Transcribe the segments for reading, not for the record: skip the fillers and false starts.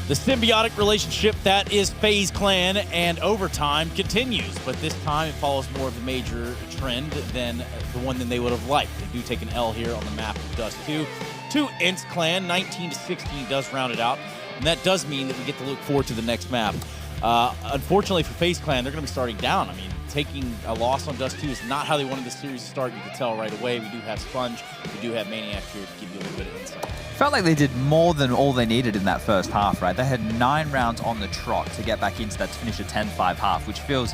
The symbiotic relationship that is FaZe Clan and Overtime continues, but this time it follows more of a major trend than the one that they would have liked. They do take an L here on the map of Dust 2 to ENCE Clan. 19-16 does round it out, and that does mean that we get to look forward to the next map. Unfortunately for FaZe Clan, they're going to be starting down. I mean, taking a loss on Dust 2 is not how they wanted the series to start. You can tell right away. We do have Sponge. We do have Maniac here to give you a little bit of insight. Felt like they did more than all they needed in that first half, right? They had 9 rounds on the trot to get back into that to finish a 10-5 half, which feels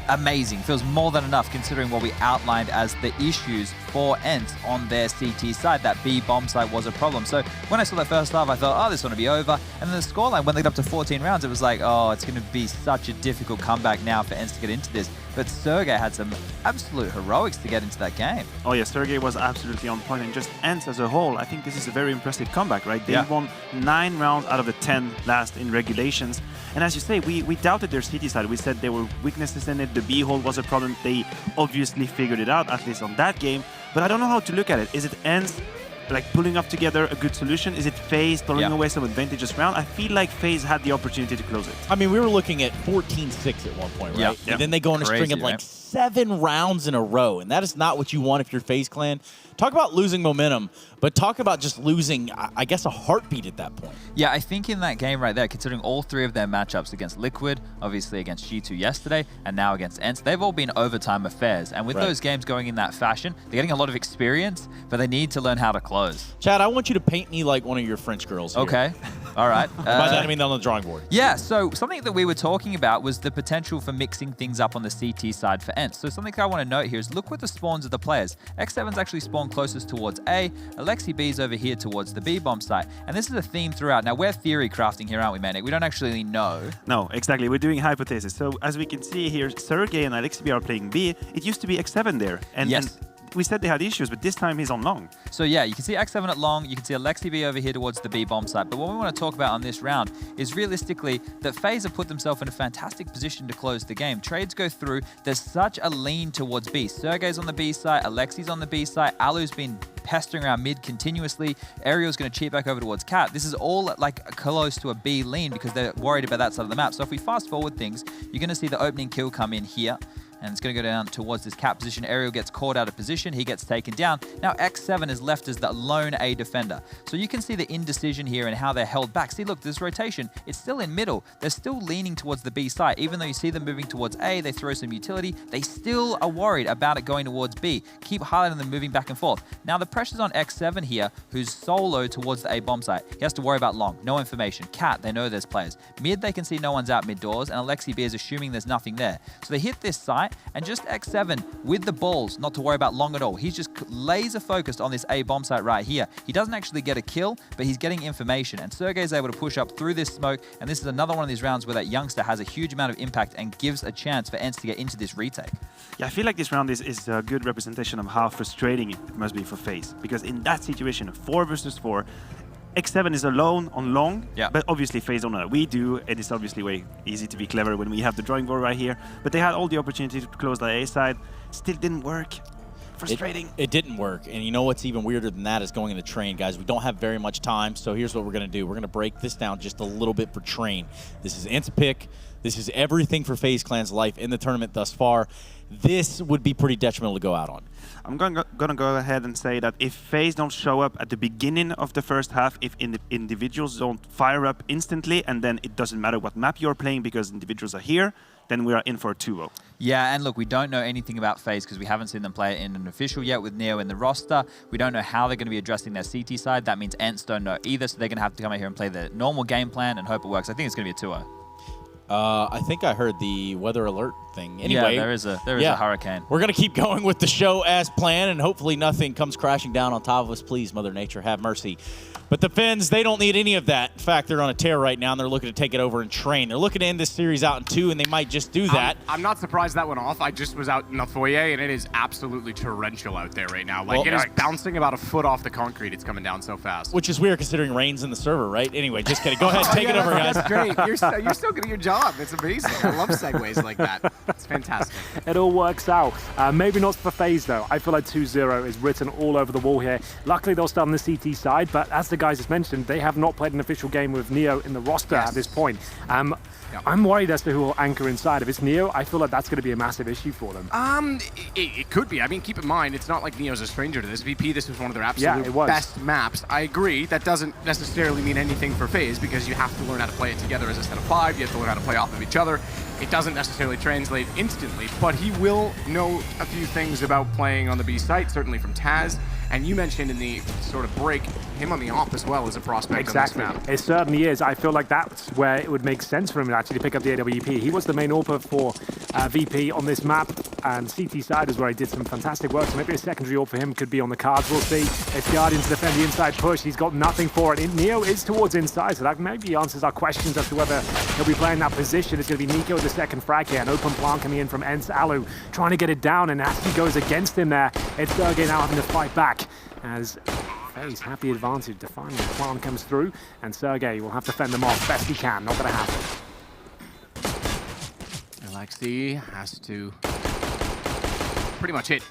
amazing. Feels more than enough considering what we outlined as the issues for ENCE on their CT side. That B bomb site was a problem. So when I saw that first half, I thought, oh, this is going to be over. And then the scoreline, when they got up to 14 rounds, it was like, oh, it's going to be such a difficult comeback now for ENCE to get into this. But Sergey had some absolute heroics to get into that game. Oh yeah, Sergey was absolutely on point, and just ENCE as a whole, I think this is a very impressive comeback, right? They won 9 rounds out of the 10 last in regulations. And as you say, we doubted their CT side. We said there were weaknesses in it. The B hole was a problem. They obviously figured it out, at least on that game. But I don't know how to look at it. Is it ENCE like pulling up together a good solution? Is it FaZe throwing away some advantageous round? I feel like FaZe had the opportunity to close it. I mean, we were looking at 14-6 at one point, right? And then they go on a string of like 7 rounds in a row, and that is not what you want if you're FaZe Clan. Talk about losing momentum, but talk about just losing, I guess, a heartbeat at that point. Yeah, I think in that game right there, considering all 3 of their matchups against Liquid, obviously against G2 yesterday, and now against ENCE, they've all been overtime affairs. And with those games going in that fashion, they're getting a lot of experience, but they need to learn how to close. Chad, I want you to paint me like one of your French girls here. Okay. All right. By that, I mean on the drawing board. Yeah, so something that we were talking about was the potential for mixing things up on the CT side for ENCE. So something I want to note here is look what the spawns of the players. X7's actually spawned closest towards A, AleksiB's over here towards the B bomb site. And this is a theme throughout. Now, we're theory crafting here, aren't we, Manic? We don't actually know. No, exactly. We're doing hypothesis. So as we can see here, Sergey and AleksiB are playing B. It used to be X7 there. And we said they had issues, but this time he's on long. So yeah, you can see X7 at long, you can see AleksiB over here towards the B bomb site. But what we want to talk about on this round is realistically that FaZe have put themselves in a fantastic position to close the game. Trades go through, there's such a lean towards B. Sergey's on the B site, Alexi's on the B site, Alu's been pestering around mid continuously, Ariel's going to cheat back over towards Cat. This is all like close to a B lean because they're worried about that side of the map. So if we fast forward things, you're going to see the opening kill come in here. And it's going to go down towards this Cat position. Ariel gets caught out of position. He gets taken down. Now X7 is left as the lone A defender. So you can see the indecision here and how they're held back. See, look, this rotation, it's still in middle. They're still leaning towards the B side. Even though you see them moving towards A, they throw some utility. They still are worried about it going towards B. Keep highlighting them moving back and forth. Now the pressure's on X7 here, who's solo towards the A bomb site. He has to worry about long. No information. Cat, they know there's players. Mid, they can see no one's out mid doors, and AleksiB is assuming there's nothing there. So they hit this site, and just X7 with the balls, not to worry about long at all. He's just laser focused on this A bomb site right here. He doesn't actually get a kill, but he's getting information. And Sergey's able to push up through this smoke. And this is another one of these rounds where that youngster has a huge amount of impact and gives a chance for ENCE to get into this retake. Yeah, I feel like this round is a good representation of how frustrating it must be for FaZe. Because in that situation, 4 versus 4, X7 is alone on long, but obviously FaZe don't know that we do, and it's obviously way easy to be clever when we have the drawing board right here. But they had all the opportunity to close the A side, still didn't work. Frustrating. It didn't work, and you know what's even weirder than that is going into Train, guys. We don't have very much time, so here's what we're going to do. We're going to break this down just a little bit for Train. This is ENCE pick. This is everything for FaZe Clan's life in the tournament thus far. This would be pretty detrimental to go out on. I'm going to go ahead and say that if FaZe don't show up at the beginning of the first half, if individuals don't fire up instantly, and then it doesn't matter what map you're playing because individuals are here, then we are in for a 2-0. Yeah, and look, we don't know anything about FaZe because we haven't seen them play it in an official yet with Neo in the roster. We don't know how they're going to be addressing their CT side. That means ENCE don't know either, so they're going to have to come out here and play the normal game plan and hope it works. I think it's going to be a 2-0. I think I heard the weather alert thing. Anyway, yeah, there is a hurricane. We're going to keep going with the show as planned, and hopefully nothing comes crashing down on top of us. Please, Mother Nature, have mercy. But the Finns, they don't need any of that. In fact, they're on a tear right now, and they're looking to take it over and Train. They're looking to end this series out in 2, and they might just do that. I'm not surprised that went off. I just was out in the foyer, and it is absolutely torrential out there right now. Like, it is bouncing about a foot off the concrete. It's coming down so fast. Which is weird considering rain's in the server, right? Anyway, just kidding. Go ahead, take it over, guys. That's great. You're still good at your job. It's amazing. I love segues like that. It's fantastic. It all works out. Maybe not for FaZe, though. I feel like 2-0 is written all over the wall here. Luckily, they'll start on the CT side, but as the guys just mentioned, they have not played an official game with Neo in the roster at this point. I'm worried as to who will anchor inside. If it's Neo, I feel like that's going to be a massive issue for them. It could be. I mean, keep in mind, it's not like Neo's a stranger to this. VP, this was one of their absolute best maps. I agree. That doesn't necessarily mean anything for FaZe because you have to learn how to play it together as a set of 5. You have to learn how to play off of each other. It doesn't necessarily translate instantly, but he will know a few things about playing on the B site, certainly from Taz. And you mentioned in the sort of break, him on the off as well as a prospect. Exactly. On this map. It certainly is. I feel like that's where it would make sense for him to actually pick up the AWP. He was the main AWPer for VP on this map, and CT side is where he did some fantastic work. So maybe a secondary AWP for him could be on the cards. We'll see. It's Guardian to defend the inside push. He's got nothing for it. Neo is towards inside, so that maybe answers our questions as to whether he'll be playing that position. It's going to be Nico with the second frag here. An open plant coming in from ENCE. Alu trying to get it down, and as he goes against him there, it's Sergey now having to fight back as FaZe have the advantage. Defining the plant comes through, and Sergey will have to fend them off best he can. Not going to happen. AleksiB has to pretty much hit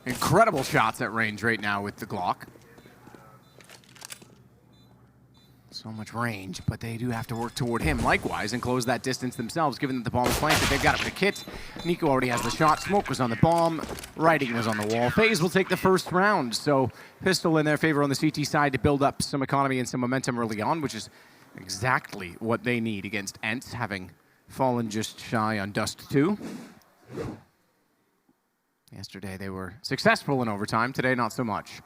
incredible shots at range right now with the Glock. So much range, but they do have to work toward him likewise and close that distance themselves, given that the bomb is planted. They've got it with a kit. Nico already has the shot. Smoke was on the bomb. Writing was on the wall. FaZe will take the first round. So pistol in their favor on the CT side to build up some economy and some momentum early on, which is exactly what they need against ENCE, having fallen just shy on Dust 2. Yesterday they were successful in overtime. Today, not so much.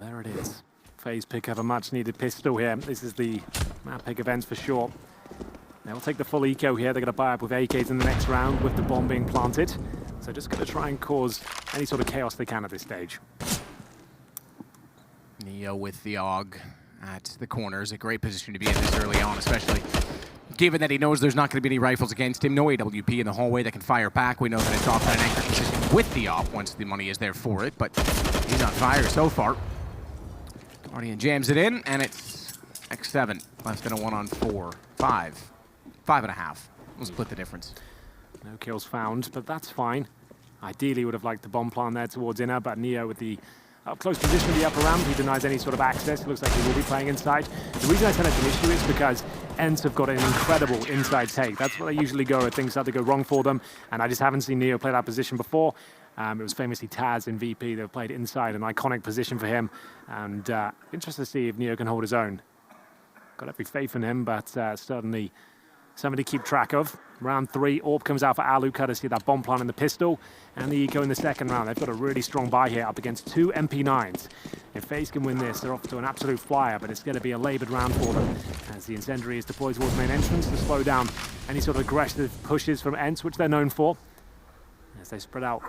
There it is. FaZe pick up a much-needed pistol here. This is the map pick events for sure. They'll take the full eco here. They're going to buy up with AKs in the next round with the bomb being planted. So just going to try and cause any sort of chaos they can at this stage. Neo with the AUG at the corners. A great position to be in this early on, especially given that he knows there's not going to be any rifles against him. No AWP in the hallway that can fire back. We know that it's often an anchor position with the AWP once the money is there for it, but he's on fire so far. Guardian jams it in, and it's X7. Less than a 1-on-4. 5. 5.5. We'll split the difference. No kills found, but that's fine. Ideally would have liked the bomb plant there towards inner, but Neo with the up-close position of the upper ramp, he denies any sort of access. It looks like he will be playing inside. The reason I said it's an issue is because ENCE have got an incredible inside take. That's what they usually go if things start to go wrong for them, and I just haven't seen Neo play that position before. It was famously Taz in VP that played inside, an iconic position for him, and interested to see if Neo can hold his own. Got every faith in him, but certainly something to keep track of. Round 3, AWP comes out for Alu, courtesy of that bomb plant in the pistol, and the eco in the second round. They've got a really strong buy here up against 2 MP9s. If FaZe can win this, they're off to an absolute flyer, but it's going to be a laboured round for them as the incendiary is deployed towards main entrance to slow down any sort of aggressive pushes from ENCE, which they're known for, as they spread out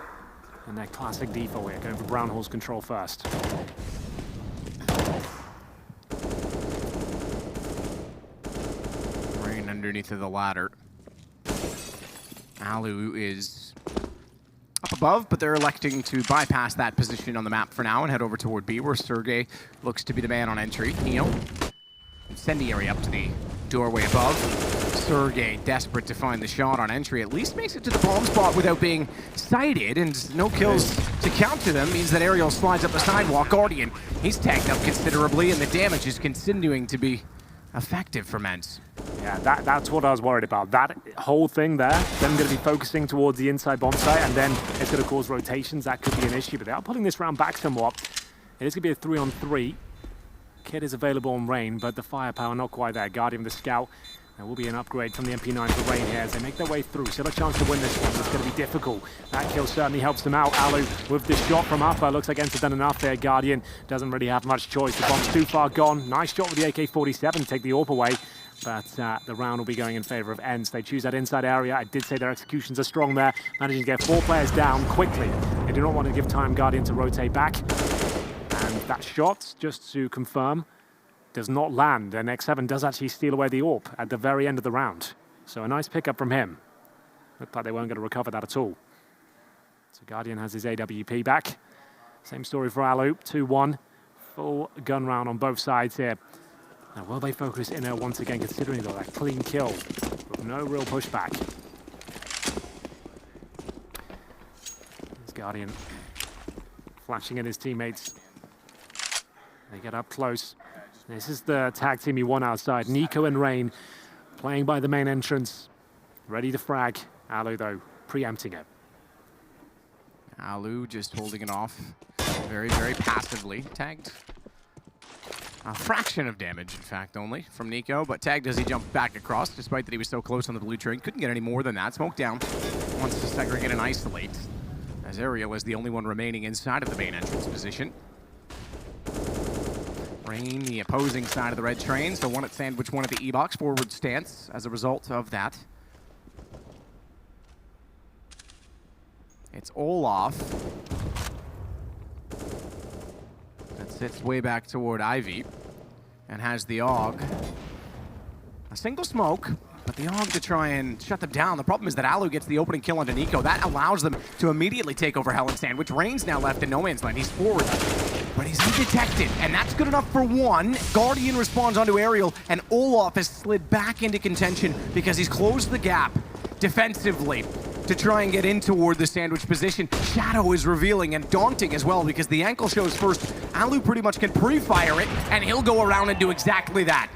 in their classic default here, going for Brown Horse control first. Rain underneath of the ladder. Alu is up above, but they're electing to bypass that position on the map for now and head over toward B, where Sergey looks to be the man on entry. Neo, incendiary up to the doorway above. Sergey, desperate to find the shot on entry, at least makes it to the bomb spot without being sighted, and no kills to count to them means that Ariel slides up the sidewalk. Guardian, he's tagged up considerably, and the damage is continuing to be effective for ENCE. Yeah, that's what I was worried about. That whole thing there, them going to be focusing towards the inside bomb site, and then it's going to cause rotations. That could be an issue, but they are pulling this round back somewhat. It is going to be a 3-on-3. Kid is available on Rain, but the firepower not quite there. Guardian with the scout. There will be an upgrade from the MP9 for Rain here as they make their way through. Still a chance to win this one. It's going to be difficult. That kill certainly helps them out. Alu with the shot from upper. Looks like ENCE have done enough there. Guardian doesn't really have much choice. The bomb's too far gone. Nice shot with the AK-47. Take the AWP away. But the round will be going in favor of ENCE. They choose that inside area. I did say their executions are strong there. Managing to get 4 players down quickly. They do not want to give time Guardian to rotate back. And that shot, just to confirm, does not land, and X7 does actually steal away the AWP at the very end of the round. So a nice pickup from him. Looked like they weren't going to recover that at all. So Guardian has his AWP back. Same story for Alu, 2-1. Full gun round on both sides here. Now will they focus inner once again, considering that clean kill with no real pushback? Guardian flashing at his teammates. They get up close. This is the tag team he won outside. Nico and Rain playing by the main entrance. Ready to frag. Alu, though, preempting it. Alu just holding it off very, very passively. Tagged a fraction of damage, in fact, only from Nico, but tagged as he jumped back across, despite that he was so close on the blue train. Couldn't get any more than that. Smoke down. Wants to segregate and isolate, as Ariel is the only one remaining inside of the main entrance position. Rain, the opposing side of the red train, so one at sandwich, one at the E-box. Forward stance as a result of that. It's Olaf that sits way back toward Ivy and has the AUG. A single smoke, but the AUG to try and shut them down. The problem is that Alu gets the opening kill onto Nico. That allows them to immediately take over Hell and Sandwich. Rain's now left in no man's land. He's forward, but he's undetected, and that's good enough for one. Guardian responds onto Ariel, and Olaf has slid back into contention because he's closed the gap defensively to try and get in toward the sandwich position. Shadow is revealing and daunting as well because the ankle shows first. Alu pretty much can pre-fire it, and he'll go around and do exactly that.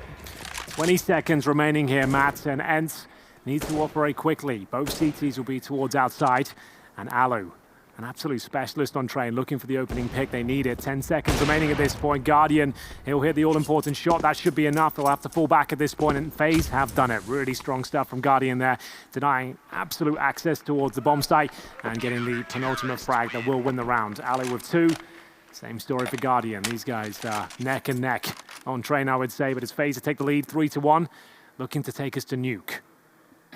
20 seconds remaining here, Matt, and ENCE needs to operate quickly. Both CTs will be towards outside, and Alu, an absolute specialist on train, looking for the opening pick. They need it. 10 seconds remaining at this point. Guardian, he'll hit the all-important shot. That should be enough. They'll have to fall back at this point, and FaZe have done it. Really strong stuff from Guardian there, denying absolute access towards the bomb site and getting the penultimate frag that will win the round. Alu with 2. Same story for Guardian. These guys neck and neck on train, I would say, but it's FaZe to take the lead 3-1, looking to take us to nuke.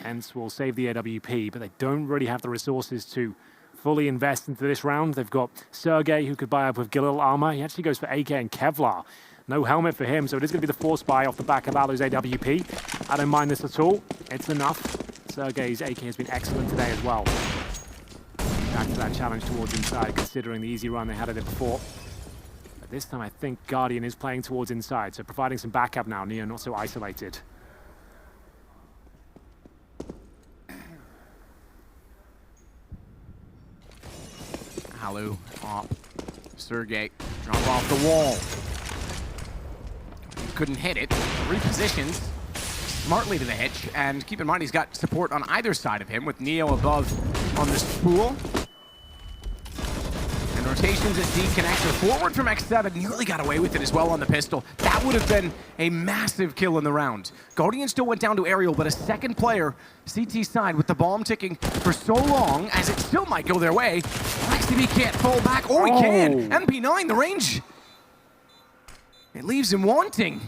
ENCE will save the AWP, but they don't really have the resources to fully invest into this round. They've got Sergey, who could buy up with Galil armor. He actually goes for AK and Kevlar. No helmet for him, so it is going to be the force buy off the back of Alu's AWP. I don't mind this at all. It's enough. Sergey's AK has been excellent today as well. Back to that challenge towards inside, considering the easy run they had at it before. But this time I think Guardian is playing towards inside, so providing some backup now. Neo not so isolated. Alu, op, Sergey, drop off the wall. He couldn't hit it. Repositions smartly to the hitch, and keep in mind he's got support on either side of him with Neo above on this spool. And rotations at D connector forward from X7, nearly got away with it as well on the pistol. That would have been a massive kill in the round. Guardian still went down to Ariel, but a second player, CT side, with the bomb ticking for so long as it still might go their way. AleksiB can't fall back, or he can. MP9, the range. It leaves him wanting.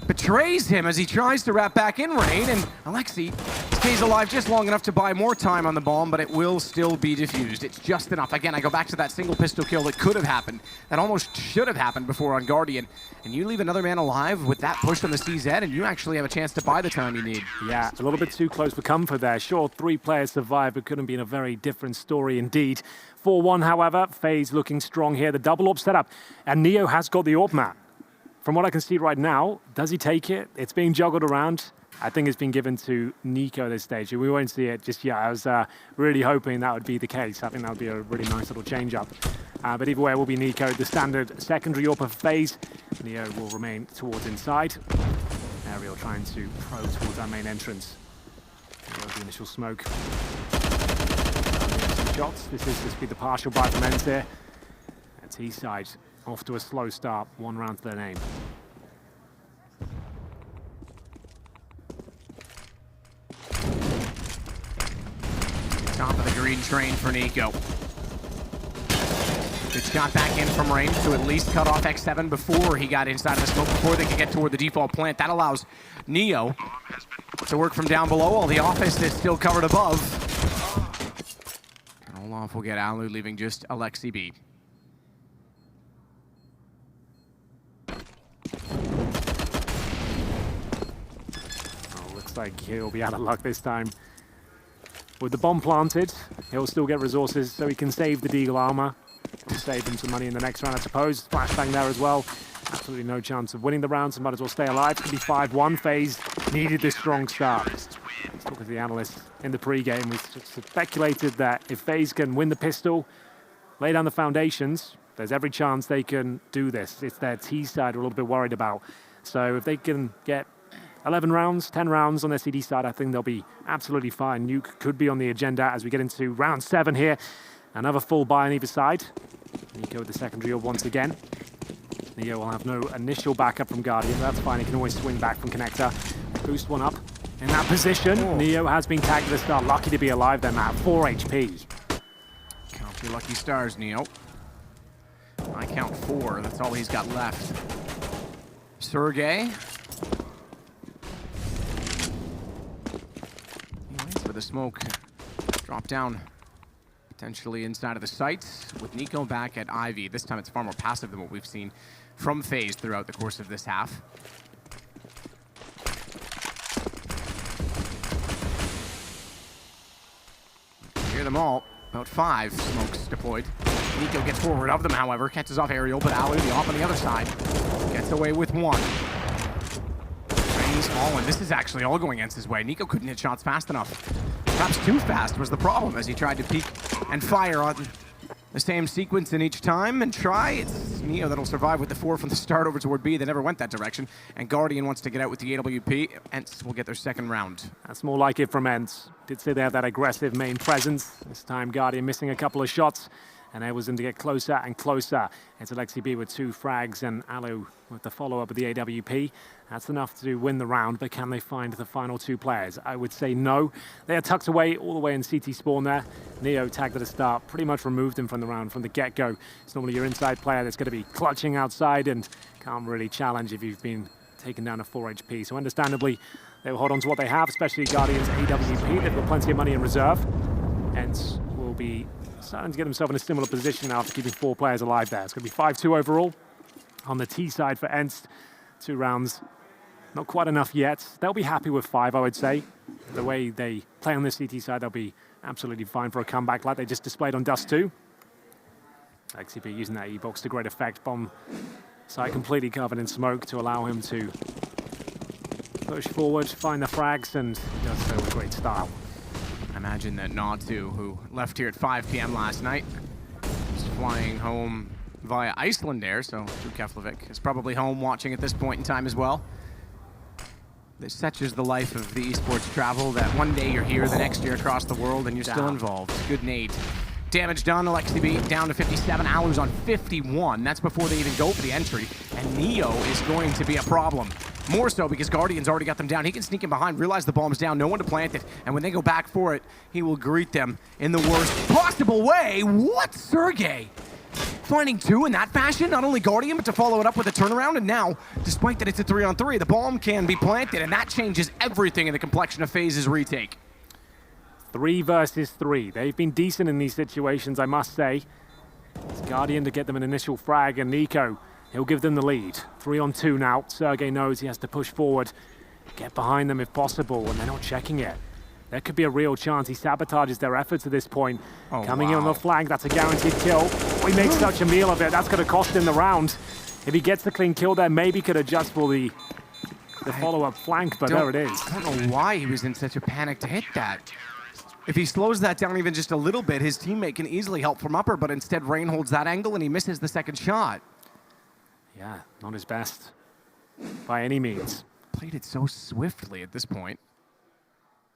Betrays him as he tries to wrap back in Rain, and AleksiB stays alive just long enough to buy more time on the bomb, but it will still be defused. It's just enough. Again, I go back to that single pistol kill that could have happened, that almost should have happened before on Guardian, and you leave another man alive with that push on the CZ, and you actually have a chance to buy the time you need. Yeah, a little bit too close for comfort there. Sure, 3 players survived, but couldn't be in a very different story indeed. 4-1, however, FaZe looking strong here. The double AWP setup, and Neo has got the AWP map. From what I can see right now, does he take it? It's being juggled around. I think it's been given to Nico at this stage. We won't see it just yet. I was really hoping that would be the case. I think that would be a really nice little change-up. But either way, it will be Nico, the standard secondary AWP of FaZe. Neo will remain towards inside. Ariel trying to probe towards our main entrance. There's the initial smoke. Some shots. This is just be the partial buy from ENCE here. At T side. Off to a slow start, 1 round to their name. Top of the green train for Nico. Good shot back in from Rain to at least cut off X7 before he got inside of the smoke, before they could get toward the default plant. That allows Neo to work from down below while the office is still covered above. And Olaf will get Alu, leaving just AleksiB. Like he'll be out of luck this time. With the bomb planted, he'll still get resources so he can save the Deagle armor. It'll save him some money in the next round, I suppose. Flashbang there as well. Absolutely no chance of winning the round, so might as well stay alive. It's going to be 5-1. FaZe needed this strong start. Still talking to the analysts in the pre-game, we speculated that if FaZe can win the pistol, lay down the foundations, there's every chance they can do this. It's their T side we're a little bit worried about. So if they can get 11 rounds, 10 rounds on their CD side, I think they'll be absolutely fine. Nuke could be on the agenda as we get into round 7 here. Another full buy on either side. Nico with the secondary orb once again. Neo will have no initial backup from Guardian. That's fine. He can always swing back from Connector. Boost one up in that position. Oh. Neo has been tagged at the start. Lucky to be alive then, Matt. 4 HP. Count your lucky stars, Neo. I count 4. That's all he's got left. Sergey. He waits for the smoke. Drop down. Potentially inside of the sights with Nico back at Ivy. This time it's far more passive than what we've seen from FaZe throughout the course of this half. Hear them all. About 5 smokes deployed. Nico gets forward of them, however. Catches off Aerial, but Ali, the off on the other side, gets away with 1. He's fallen. This is actually all going ENCE's way. Nico couldn't hit shots fast enough. Perhaps too fast was the problem as he tried to peek and fire on the same sequence in each time and try. It's Neo that'll survive with the 4 from the start over toward B. They never went that direction. And Guardian wants to get out with the AWP. ENCE will get their second round. That's more like it from ENCE. Did say they have that aggressive main presence. This time Guardian missing a couple of shots. And enables them to get closer and closer. It's AleksiB with 2 frags and Alu with the follow-up of the AWP. That's enough to win the round, but can they find the final 2 players? I would say no. They are tucked away all the way in CT spawn there. Neo tagged at the start, pretty much removed him from the round from the get-go. It's normally your inside player that's going to be clutching outside and can't really challenge if you've been taken down to 4 HP. So understandably, they will hold on to what they have, especially Guardian's AWP. They've got plenty of money in reserve. ENCE will be starting to get himself in a similar position now after keeping 4 players alive there. It's going to be 5-2 overall on the T side for ENCE. 2 rounds, not quite enough yet. They'll be happy with 5, I would say. The way they play on the CT side, they'll be absolutely fine for a comeback like they just displayed on Dust 2. AleksiB using that E-box to great effect. Bomb site completely covered in smoke to allow him to push forward, find the frags, and he does so with great style. I imagine that Nadu, who left here at 5 p.m. last night, is flying home via Iceland Air, so Drew Keflavik is probably home watching at this point in time as well. This such is the life of the esports travel, that one day you're here, the next year across the world, and you're still involved. Good nade. Damage done, AleksiB down to 57, Alu's on 51. That's before they even go for the entry, and Neo is going to be a problem. More so because Guardian's already got them down. He can sneak in behind, realize the bomb's down, no one to plant it, and when they go back for it, he will greet them in the worst possible way. What, Sergey? Finding 2 in that fashion, not only Guardian, but to follow it up with a turnaround, and now, despite that it's a 3-on-3, the bomb can be planted, and that changes everything in the complexion of FaZe's retake. 3 versus 3. They've been decent in these situations, I must say. It's Guardian to get them an initial frag, and Nico, he'll give them the lead. 3-on-2 now. Sergey knows he has to push forward, get behind them if possible, and they're not checking it. There could be a real chance he sabotages their efforts at this point. Coming in on the flank, that's a guaranteed kill. We make such a meal of it, that's going to cost him the round. If he gets the clean kill there, maybe could adjust for the follow-up flank, but there it is. I don't know why he was in such a panic to hit that. If he slows that down even just a little bit, his teammate can easily help from upper, but instead Rain holds that angle and he misses the second shot. Yeah, not his best by any means. Played it so swiftly at this point.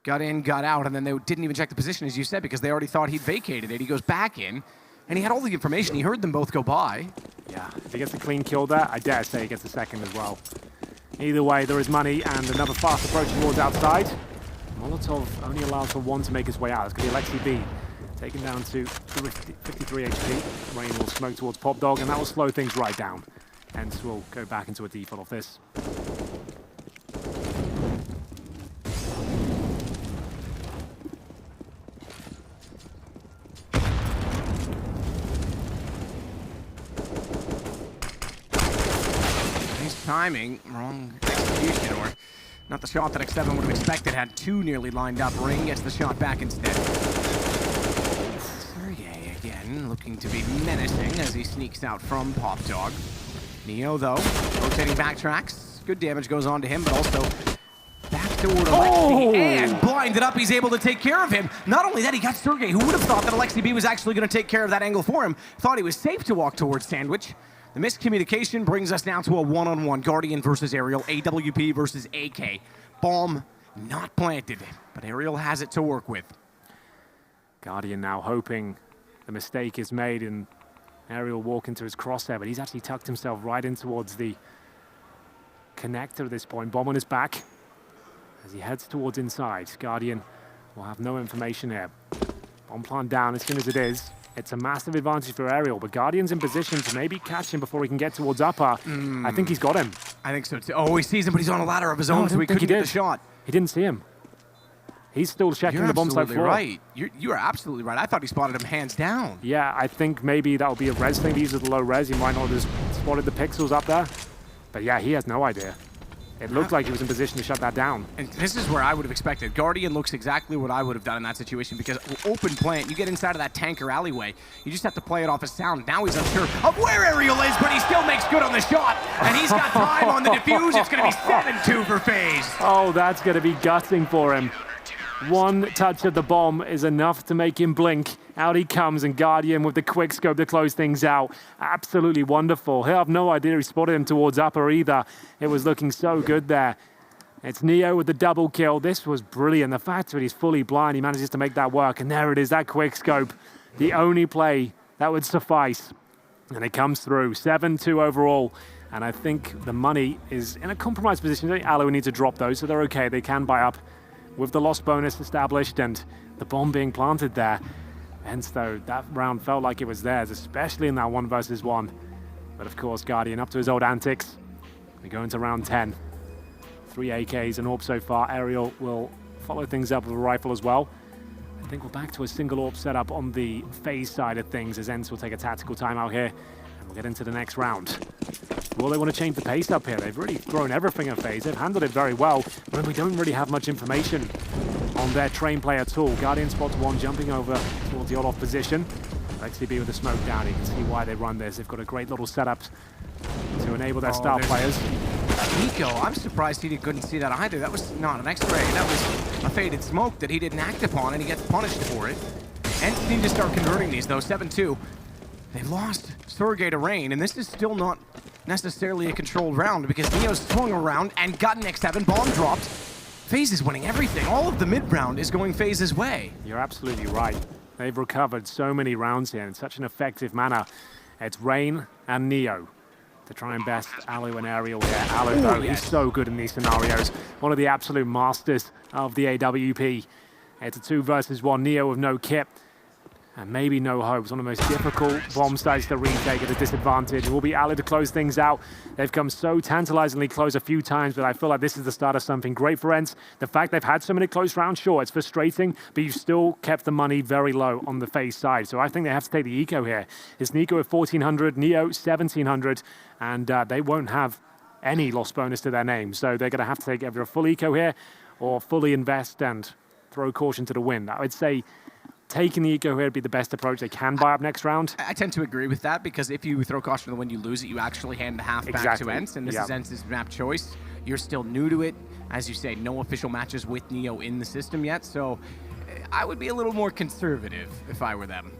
Got in, got out, and then they didn't even check the position, as you said, because they already thought he'd vacated it. He goes back in, and he had all the information. He heard them both go by. Yeah, if he gets the clean kill there, I dare say he gets the second as well. Either way, there is money and another fast approach towards outside. Molotov only allows for 1 to make his way out. It's going to be AleksiB, taken down to 53 HP. Rain will smoke towards Pop Dog, and that will slow things right down. ENCE will go back into a default of this. Nice timing, wrong execution, or not the shot that X7 would have expected. Had 2 nearly lined up. Ring gets the shot back instead. Sergey again looking to be menacing as he sneaks out from Pop Dog. Neo, though, rotating backtracks. Good damage goes on to him, but also back toward Alexi and blind winded up, he's able to take care of him. Not only that, he got Sergey, who would have thought that AleksiB was actually going to take care of that angle for him. Thought he was safe to walk towards Sandwich. The miscommunication brings us now to a one-on-one. Guardian versus Aerial, AWP versus AK. Bomb not planted, but Aerial has it to work with. Guardian now hoping the mistake is made and Aerial walk into his crosshair, but he's actually tucked himself right in towards the connector at this point. Bomb on his back as he heads towards inside. Guardian will have no information here. Bomb plant down as soon as it is. It's a massive advantage for Aerial, but Guardian's in position to maybe catch him before he can get towards upper. I think he's got him. I think so too. Oh, he sees him, but he's on a ladder of his own, so he couldn't get the shot. He didn't see him. He's still checking the bomb site floor. Right. You are absolutely right. I thought he spotted him hands down. Yeah, I think maybe that'll be a res thing. These are the low res. He might not have spotted the pixels up there. But yeah, he has no idea. It looked like he was in position to shut that down. And this is where I would have expected. Guardian looks exactly what I would have done in that situation, because open plant, you get inside of that tanker alleyway, you just have to play it off a sound. Now he's unsure of where Aerial is, but he still makes good on the shot. And he's got time on the defuse. It's going to be 7-2 for FaZe. Oh, that's going to be gutting for him. One touch of the bomb is enough to make him blink. Out he comes, and Guardian with the quick scope to close things out. Absolutely wonderful. He'll have no idea he spotted him towards upper either. It was looking so good there. It's Neo with the double kill. This was brilliant. The fact that he's fully blind, he manages to make that work. And there it is, that quick scope. The only play that would suffice. And it comes through. 7-2 overall. And I think the money is in a compromised position. Alu needs to drop those, so they're okay. They can buy up. With the loss bonus established and the bomb being planted there. Hence, though, that round felt like it was theirs, especially in that 1 versus 1. But of course, Guardian up to his old antics. We go into round 10. 3 AKs and AWP so far. Aerial will follow things up with a rifle as well. I think we're back to a single AWP setup on the FaZe side of things, as ENCE will take a tactical timeout here. And we'll get into the next round. Well, they want to change the pace up here. They've really thrown everything at FaZe. They've handled it very well, but we don't really have much information on their train play at all. Guardian spots one jumping over towards the all-off position. AleksiB with the smoke down. You can see why they run this. They've got a great little setup to enable their star players. Nico, I'm surprised he couldn't see that either. That was not an X-ray. That was a faded smoke that he didn't act upon, and he gets punished for it. ENCE need to start converting these, though. 7-2. They've lost Sergey to Rain, and this is still not necessarily a controlled round because Neo's swung around and got an X7, bomb dropped. FaZe is winning everything. All of the mid-round is going FaZe's way. You're absolutely right. They've recovered so many rounds here in such an effective manner. It's Rain and Neo to try and best Alu and Aerial here. Alu, though, he's so good in these scenarios. One of the absolute masters of the AWP. It's a 2 versus 1. Neo with no kit. And maybe no hope. It's one of the most difficult bomb sites to retake at a disadvantage. It will be Alu to close things out. They've come so tantalizingly close a few times, but I feel like this is the start of something great for ENCE. The fact they've had so many close rounds, sure, it's frustrating, but you've still kept the money very low on the FaZe side. So I think they have to take the eco here. It's Nico at 1,400, Neo 1,700, and they won't have any loss bonus to their name. So they're going to have to take either a full eco here or fully invest and throw caution to the wind. I would say taking the eco here would be the best approach. They can buy up next round. I tend to agree with that, because if you throw caution to the wind, you lose it. You actually hand the half back to ENCE, and this is ENCE's map choice. You're still new to it. As you say, no official matches with Neo in the system yet, so I would be a little more conservative if I were them.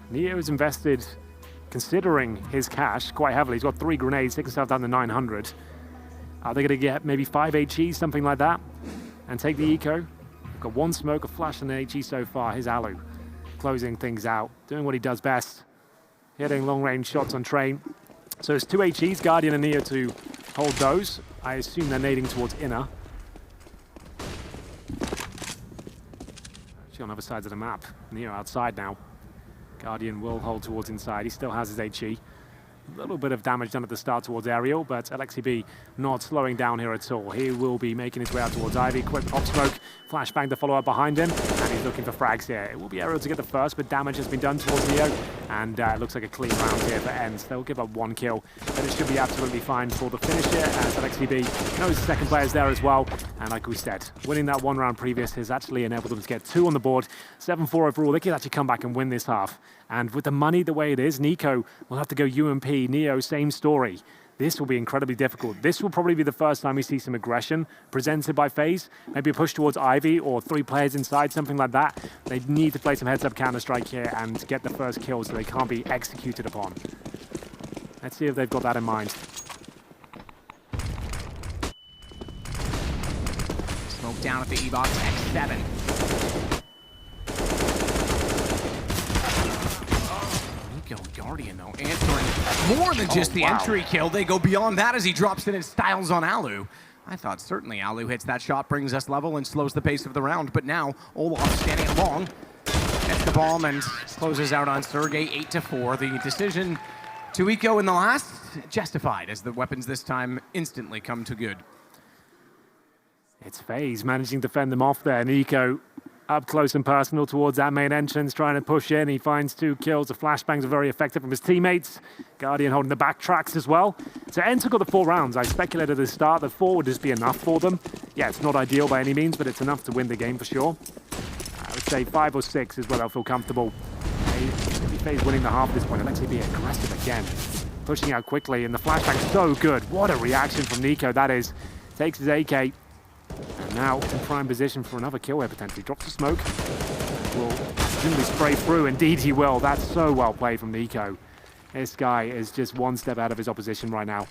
Neo's invested, considering his cash, quite heavily. He's got 3 grenades, taking himself down to 900. Are they going to get maybe 5 HEs, something like that, and take the eco? Got 1 smoke, a flash, and an HE so far. Here's Alu, closing things out, doing what he does best, hitting long-range shots on train. So it's 2 HEs, Guardian and Neo to hold those. I assume they're nading towards inner. Actually on other sides of the map. Neo outside now. Guardian will hold towards inside. He still has his HE. A little bit of damage done at the start towards Aerial, but AleksiB not slowing down here at all. He will be making his way out towards Ivy. Quick pop smoke, flashbang to follow up behind him, and he's looking for frags here. It will be Aerial to get the first, but damage has been done towards Neo, and it looks like a clean round here for ENCE. They'll give up 1 kill, but it should be absolutely fine for the finish here, as AleksiB knows the second player's there as well, and like we said, winning that 1 round previous has actually enabled them to get 2 on the board. 7-4 overall. They could actually come back and win this half. And with the money the way it is, Nico will have to go UMP. Neo, same story. this will be incredibly difficult. This will probably be the first time we see some aggression presented by FaZe. Maybe a push towards Ivy or 3 players inside, something like that. They need to play some heads-up Counter-Strike here and get the first kill so they can't be executed upon. Let's see if they've got that in mind. Smoke down at the E-Box, X7. Guardian, though, answering more than just the entry kill. They go beyond that as he drops in and styles on Alu. I thought certainly Alu hits that shot, brings us level, and slows the pace of the round. But now, Olaf standing along, gets the bomb and closes out on Sergey, 8-4. The decision to eco in the last, justified, as the weapons this time instantly come to good. It's FaZe managing to fend them off there. Nico up close and personal towards that main entrance, trying to push in. He finds 2 kills. The flashbangs are very effective from his teammates. Guardian holding the backtracks as well. So ENCE got the 4 rounds. I speculated at the start that 4 would just be enough for them. Yeah, it's not ideal by any means, but it's enough to win the game for sure. I would say 5 or 6 is where they'll feel comfortable. FaZe winning the half at this point. AleksiB aggressive again, pushing out quickly, and the flashbang's so good. What a reaction from Nico that is. Takes his AK. And now in prime position for another kill here potentially. Drops the smoke. Will presumably spray through. Indeed he will. That's so well played from Nico. This guy is just 1 step out of his opposition right now.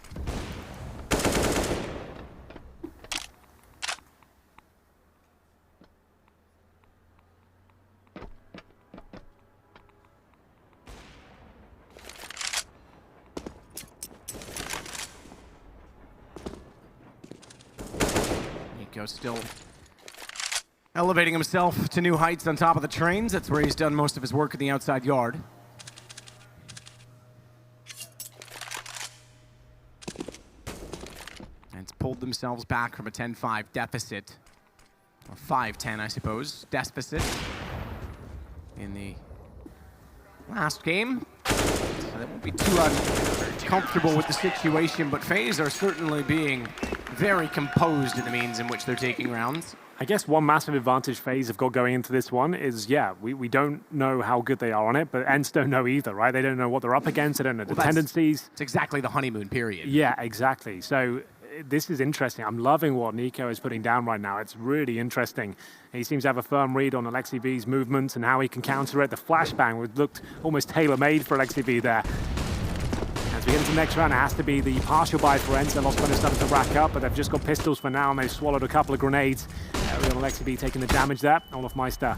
Still elevating himself to new heights on top of the trains. That's where he's done most of his work in the outside yard. And it's pulled themselves back from a 10-5 deficit, or 5-10, I suppose, deficit in the last game. So they won't be too uncomfortable with the situation, but FaZe are certainly being very composed in the means in which they're taking rounds. I guess one massive advantage FaZe have got going into this one is, yeah, we don't know how good they are on it, but ENCE don't know either, right? They don't know what they're up against. They don't know the tendencies. It's exactly the honeymoon period. Yeah, exactly. So this is interesting. I'm loving what Nico is putting down right now. It's really interesting. He seems to have a firm read on AleksiB's movements and how he can counter it. The flashbang looked almost tailor-made for AleksiB there. As we get into the next round, it has to be the partial buy for ENCE. Their lost is starting to rack up, but they've just got pistols for now, and they've swallowed a couple of grenades. AleksiB taking the damage there. Olaf Meister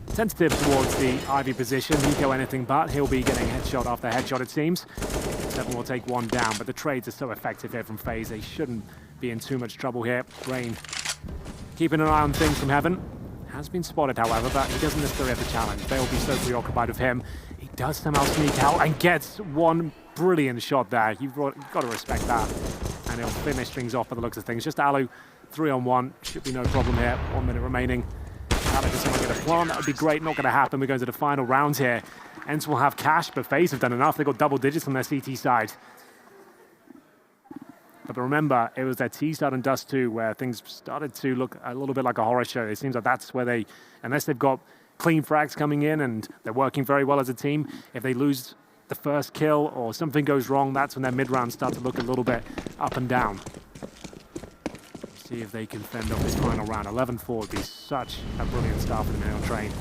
sensitive towards the Ivy position. Nico anything but. He'll be getting headshot after headshot, it seems. 7 will take 1 down, but the trades are so effective here from FaZe. They shouldn't be in too much trouble here. Rain keeping an eye on things from heaven. Has been spotted, however, but he doesn't necessarily have the challenge. They'll be so preoccupied with him. He does somehow sneak out and gets 1 brilliant shot there. You've got to respect that. And he'll finish things off by the looks of things. Just Alu, 3-on-1. Should be no problem here. 1 minute remaining. Alu, does someone get a plant? That would be great. Not going to happen. We're going to the final round here. ENCE will have cash, but FaZe have done enough. They've got double digits on their CT side. But remember, it was their T side and Dust 2 where things started to look a little bit like a horror show. It seems like that's where they, unless they've got clean frags coming in and they're working very well as a team, if they lose the first kill or something goes wrong, that's when their mid-rounds start to look a little bit up and down. See if they can fend off this final round. 11-4 would be such a brilliant start for them on train.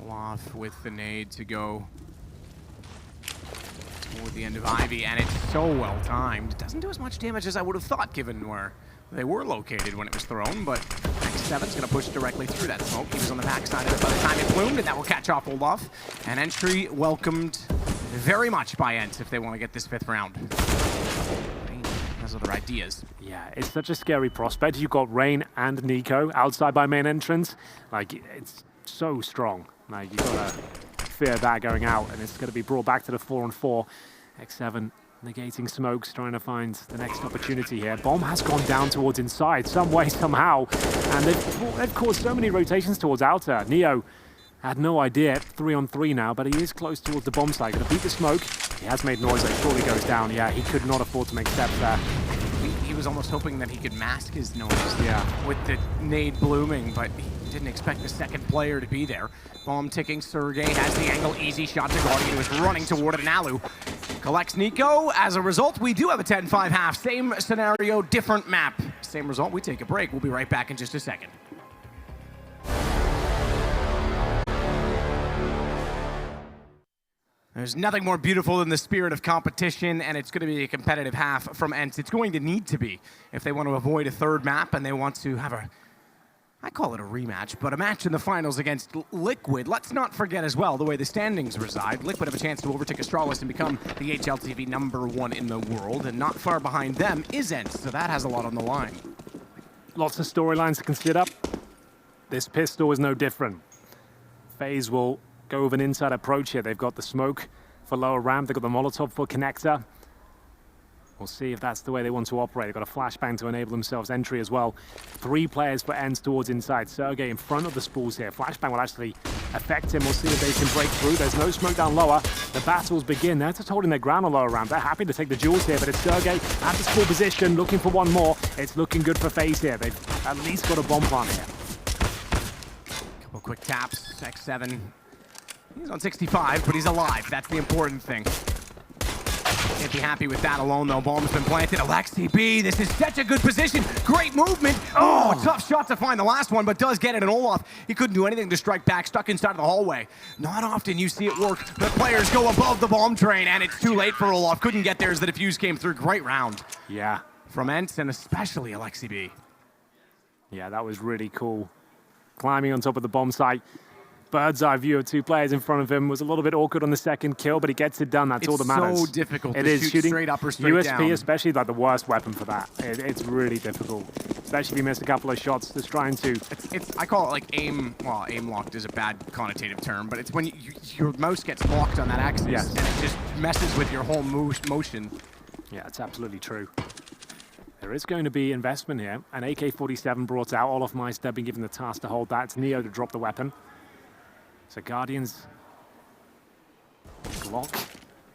Olaf with the nade to go toward the end of Ivy, and it's so well timed. It doesn't do as much damage as I would have thought, given where they were located when it was thrown, but X7's going to push directly through that smoke. He was on the backside of it by the time it bloomed, and that will catch off Olaf. An entry welcomed very much by ENCE if they want to get this 5th round. Rain has other ideas. Yeah, it's such a scary prospect. You've got Rain and Nico outside by main entrance. Like, it's so strong. Like, you've got to fear that going out, and it's going to be brought back to the 4-on-4. X7 negating smokes, trying to find the next opportunity here. Bomb has gone down towards inside, some way, somehow. And they've caused so many rotations towards outer. Neo had no idea. 3-on-3 now, but he is close towards the bomb site. Gonna beat the smoke. He has made noise that surely goes down. Yeah, he could not afford to make steps there. He was almost hoping that he could mask his nose Yeah. with the nade blooming, but he didn't expect the second player to be there. Bomb ticking, Sergey has the angle, easy shot to Guardian, who is running toward it, and Alu collects Nico. As a result, we do have a 10-5 half. Same scenario, different map. Same result, we take a break. We'll be right back in just a second. There's nothing more beautiful than the spirit of competition, and it's going to be a competitive half from ENCE. It's going to need to be if they want to avoid a third map and they want to have a, I call it a rematch, but a match in the finals against Liquid. Let's not forget as well the way the standings reside. Liquid have a chance to overtake Astralis and become the HLTV #1 in the world, and not far behind them is ENCE, so that has a lot on the line. Lots of storylines to consider. This pistol is no different. FaZe will go with an inside approach here. They've got the smoke for lower ramp. They've got the Molotov for connector. We'll see if that's the way they want to operate. They've got a flashbang to enable themselves entry as well. 3 players for ENCE towards inside. Sergey in front of the spools here. Flashbang will actually affect him. We'll see if they can break through. There's no smoke down lower. The battles begin. They're just holding their ground on lower ramp. They're happy to take the duels here, but it's Sergey at the spool position, looking for one more. It's looking good for FaZe here. They've at least got a bomb plant here. Couple quick taps, X7. He's on 65, but he's alive. That's the important thing. Can't be happy with that alone, though. Bomb's been planted. AleksiB, this is such a good position. Great movement. Oh, tough shot to find the last one, but does get it. And Olaf, he couldn't do anything to strike back, stuck inside of the hallway. Not often you see it work, but players go above the bomb train, and it's too late for Olaf. Couldn't get there as the defuse came through. Great round. Yeah. From ENCE, and especially AleksiB. Yeah, that was really cool. Climbing on top of the bomb site. Bird's eye view of 2 players in front of him was a little bit awkward on the second kill, but he gets it done. That's all that matters. It's so difficult to shoot shooting straight up or straight USP down. especially like the worst weapon for that. It's really difficult, especially if you miss a couple of shots. Just trying to. I call it like aim. Well, aim locked is a bad connotative term, but it's when your mouse gets locked on that axis, and it just messes with your whole motion. Yeah, it's absolutely true. There is going to be investment here. An AK-47 brought out. Olaf Meister being given the task to hold that. It's Neo to drop the weapon. So Guardians, Glock,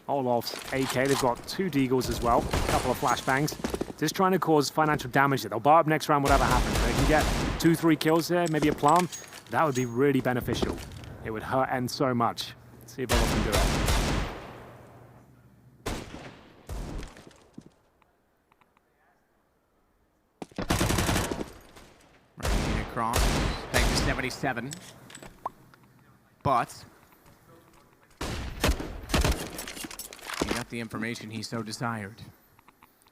Olaf's AK. They've got 2 Deagles as well, a couple of flashbangs. Just trying to cause financial damage. They'll bar up next round, whatever happens. They can get 2-3 kills there, maybe a plant. That would be really beneficial. It would hurt ENCE so much. Let's see if Olaf can do it. Running across, back to 77. But he got the information he so desired.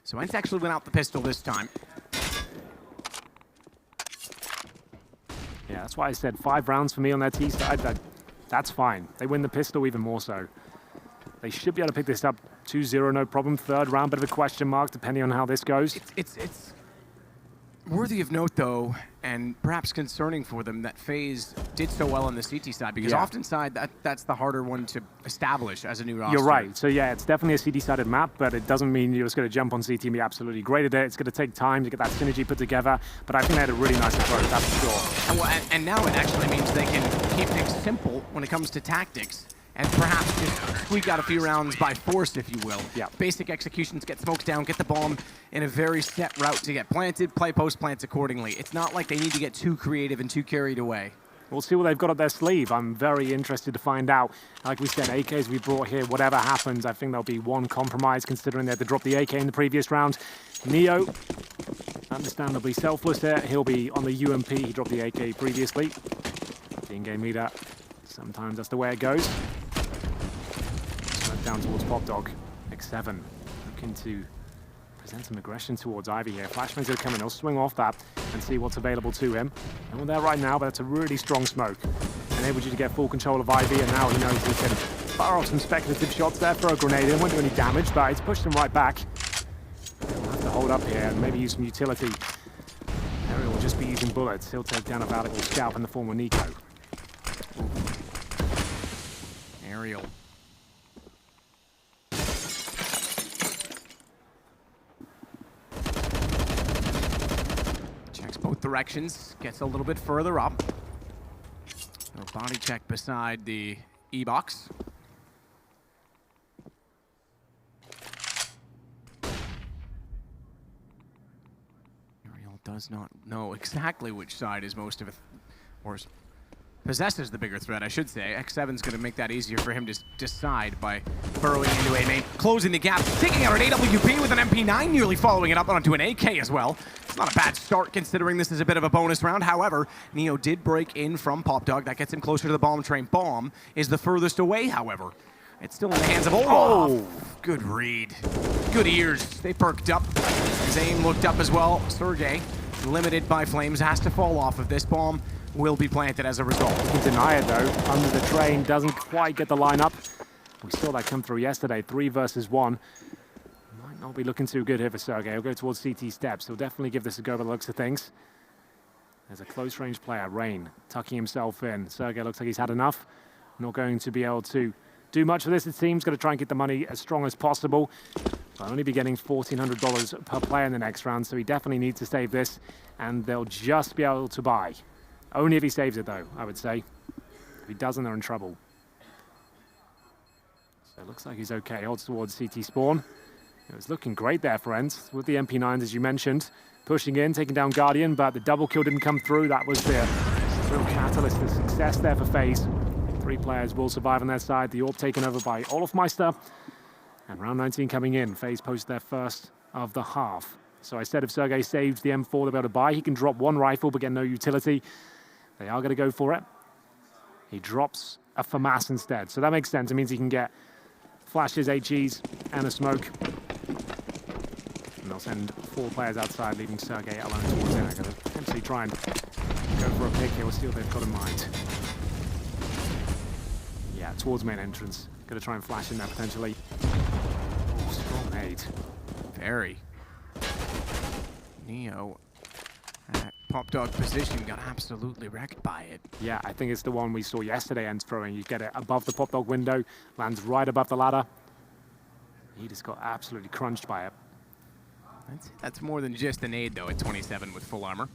So ENCE actually went out the pistol this time. Yeah, that's why I said 5 rounds for me on their T side. That's fine. They win the pistol even more so. They should be able to pick this up 2-0, no problem. 3rd round, bit of a question mark depending on how this goes. It's worthy of note, though, and perhaps concerning for them that FaZe did so well on the CT side, because often that's the harder one to establish as a new roster. You're right. So yeah, it's definitely a CT-sided map, but it doesn't mean you're just going to jump on CT and be absolutely great at it. It's going to take time to get that synergy put together, but I think they had a really nice approach, that's for sure. And now it actually means they can keep things simple when it comes to tactics, and perhaps just squeak out a few rounds by force, if you will. Yeah. Basic executions, get smokes down, get the bomb in a very set route to get planted, play post plants accordingly. It's not like they need to get too creative and too carried away. We'll see what they've got up their sleeve. I'm very interested to find out. Like we said, AKs we brought here, whatever happens, I think there'll be one compromise considering they had to drop the AK in the previous round. Neo, understandably selfless there. He'll be on the UMP. He dropped the AK previously. The in-game leader, sometimes that's the way it goes. Down towards Pop Dog. X7 looking to present some aggression towards Ivy here. Flashbang's going to come in. He'll swing off that and see what's available to him. No one there right now, but it's a really strong smoke. Enabled you to get full control of Ivy, and now he knows he can fire off some speculative shots there, throw a grenade in. Won't do any damage, but it's pushed him right back. He'll have to hold up here and maybe use some utility. Ariel will just be using bullets. He'll take down a valuable scalp in the form of Nico. Ariel. Both directions, gets a little bit further up. A body check beside the E-box. does not know exactly which side is most of it, or possesses the bigger threat, I should say. X7's going to make that easier for him to decide by burrowing into A main, closing the gap, taking out an AWP with an MP9, nearly following it up onto an AK as well. It's not a bad start considering this is a bit of a bonus round. However, Neo did break in from PopDog. That gets him closer to the bomb train. Bomb is the furthest away, however. It's still in the hands of Olaf. Oh, good read. Good ears. They perked up. Zane looked up as well. Sergey, limited by flames, has to fall off of this bomb. Will be planted as a result. He can deny it though. Under the train, doesn't quite get the lineup. We saw that come through yesterday. 3 versus 1. Might not be looking too good here for Sergey. He'll go towards CT steps. He'll definitely give this a go by the looks of things. There's a close range player, Rain, tucking himself in. Sergey looks like he's had enough. Not going to be able to do much of this, it seems. Going to try and get the money as strong as possible. They'll only be getting $1,400 per player in the next round, so he definitely needs to save this, and they'll just be able to buy. Only if he saves it, though, I would say. If he doesn't, they're in trouble. So it looks like he's okay. Holds towards CT spawn. It was looking great there for ENCE with the MP9s, as you mentioned. Pushing in, taking down Guardian, but the double kill didn't come through. That was the real catalyst of success there for FaZe. 3 players will survive on their side. The AWP taken over by Olafmeister. And round 19 coming in. FaZe post their first of the half. So I said if Sergey saves the M4, they'll be able to buy. He can drop 1 rifle, but get no utility. They are going to go for it. He drops a FAMAS instead. So that makes sense. It means he can get flashes, HEs, and a smoke. And they'll send 4 players outside, leaving Sergey alone towards it. They're going to potentially try and go for a pick here. We'll see what they've got in mind. Yeah, towards main entrance. Going to try and flash in there potentially. Oh, strong nade. Very. Neo at PopDog position got absolutely wrecked by it. Yeah, I think it's the one we saw yesterday, ENCE throwing. You get it above the PopDog window, lands right above the ladder. He just got absolutely crunched by it. That's more than just a nade, though, at 27 with full armor.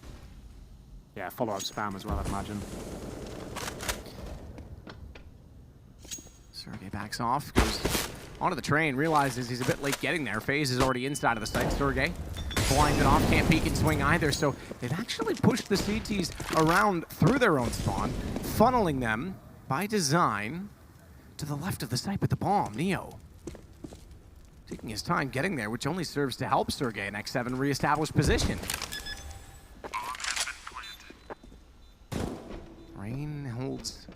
Yeah, follow-up spam as well, I'd imagine. Sergey backs off, goes onto the train, realizes he's a bit late getting there. FaZe is already inside of the site. Sergey blinded off, can't peek and swing either, so they've actually pushed the CTs around through their own spawn, funneling them by design to the left of the site with the bomb. Neo taking his time getting there, which only serves to help Sergey and X7 reestablish position. Rain holds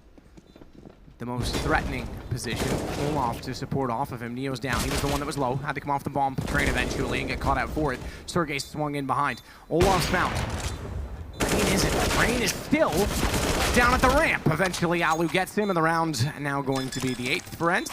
the most threatening position. Olaf to support off of him. Neo's down. He was the one that was low. Had to come off the bomb train eventually and get caught out for it. Sergey swung in behind. Olaf's found. Rain isn't. Rain is still down at the ramp. Eventually, Alu gets him, and the round now going to be the 8th for ENCE.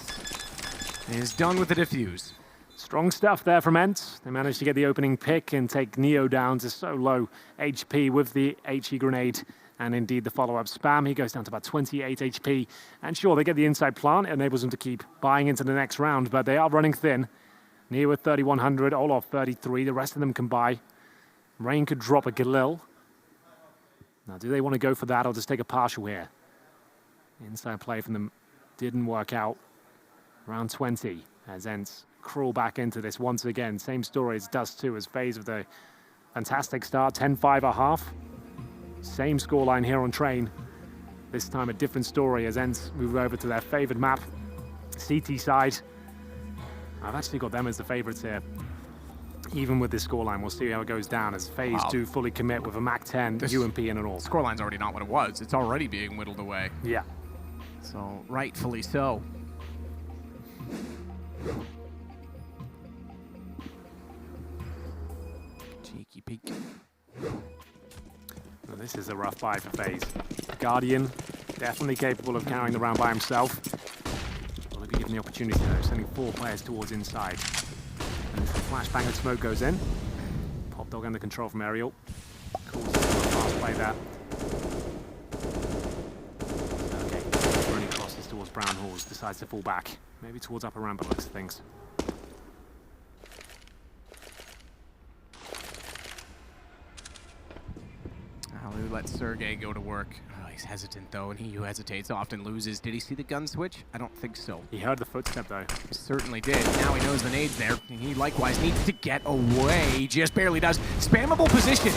Is done with the defuse. Strong stuff there from ENCE. They managed to get the opening pick and take Neo down to so low HP with the HE grenade. And indeed, the follow-up spam. He goes down to about 28 HP. And sure, they get the inside plant. It enables them to keep buying into the next round. But they are running thin. Neo with 3,100. Olaf 33. The rest of them can buy. Rain could drop a Galil. Now, do they want to go for that or just take a partial here? Inside play from them didn't work out. Round 20 as ENCE crawl back into this once again. Same story as Dust 2 as FaZe with a fantastic start. 10-5 a half. Same scoreline here on Train. This time a different story as ENCE move over to their favored map, CT side. I've actually got them as the favorites here. Even with this scoreline, we'll see how it goes down as FaZe do fully commit with a MAC-10, UMP in and all. Scoreline's already not what it was. It's already being whittled away. Yeah. So, rightfully so. Cheeky peek. Well, this is a rough buy for FaZe. Guardian, definitely capable of carrying the round by himself. Will he be given the opportunity though, sending 4 players towards inside. And the flashbang and smoke goes in. PopDog under control from Aerial. Cool, fast play there. Okay, running crosses towards Brown Halls, decides to fall back. Maybe towards upper ramp, but looks at things. Alu lets Sergey go to work. Oh, he's hesitant though, and he who hesitates often loses. Did he see the gun switch? I don't think so. He heard the footstep though. He certainly did. Now he knows the nade's there. And he likewise needs to get away. He just barely does. Spammable position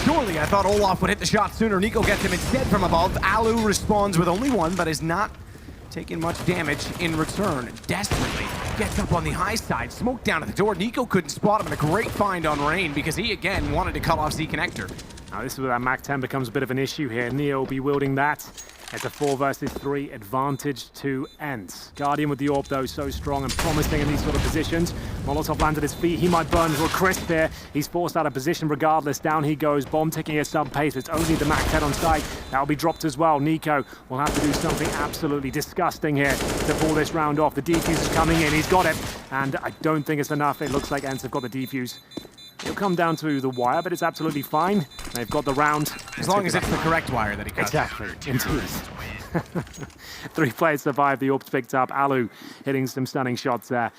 Surely I thought Olaf would hit the shot sooner. Nico gets him instead from above. Alu responds with only one, but is not taking much damage in return. Desperately gets up on the high side. Smoke down at the door. Nico couldn't spot him, and a great find on Rain because he again wanted to cut off Z Connector. Now this is where that MAC-10 becomes a bit of an issue here. Neo will be wielding that. It's a 4 versus 3 advantage to ENCE. Guardian with the AWP though, so strong and promising in these sort of positions. Molotov lands at his feet. He might burn to a crisp here. He's forced out of position regardless. Down he goes. Bomb ticking at sub pace. It's only the MAC-10 on site. That'll be dropped as well. Nico will have to do something absolutely disgusting here to pull this round off. The defuse is coming in. He's got it. And I don't think it's enough. It looks like ENCE have got the defuse. It'll come down to the wire, but it's absolutely fine. They've got the round. As long as it's the correct wire that he cuts. Exactly. Indeed. 3 players survive. The AWP's picked up. Alu hitting some stunning shots there.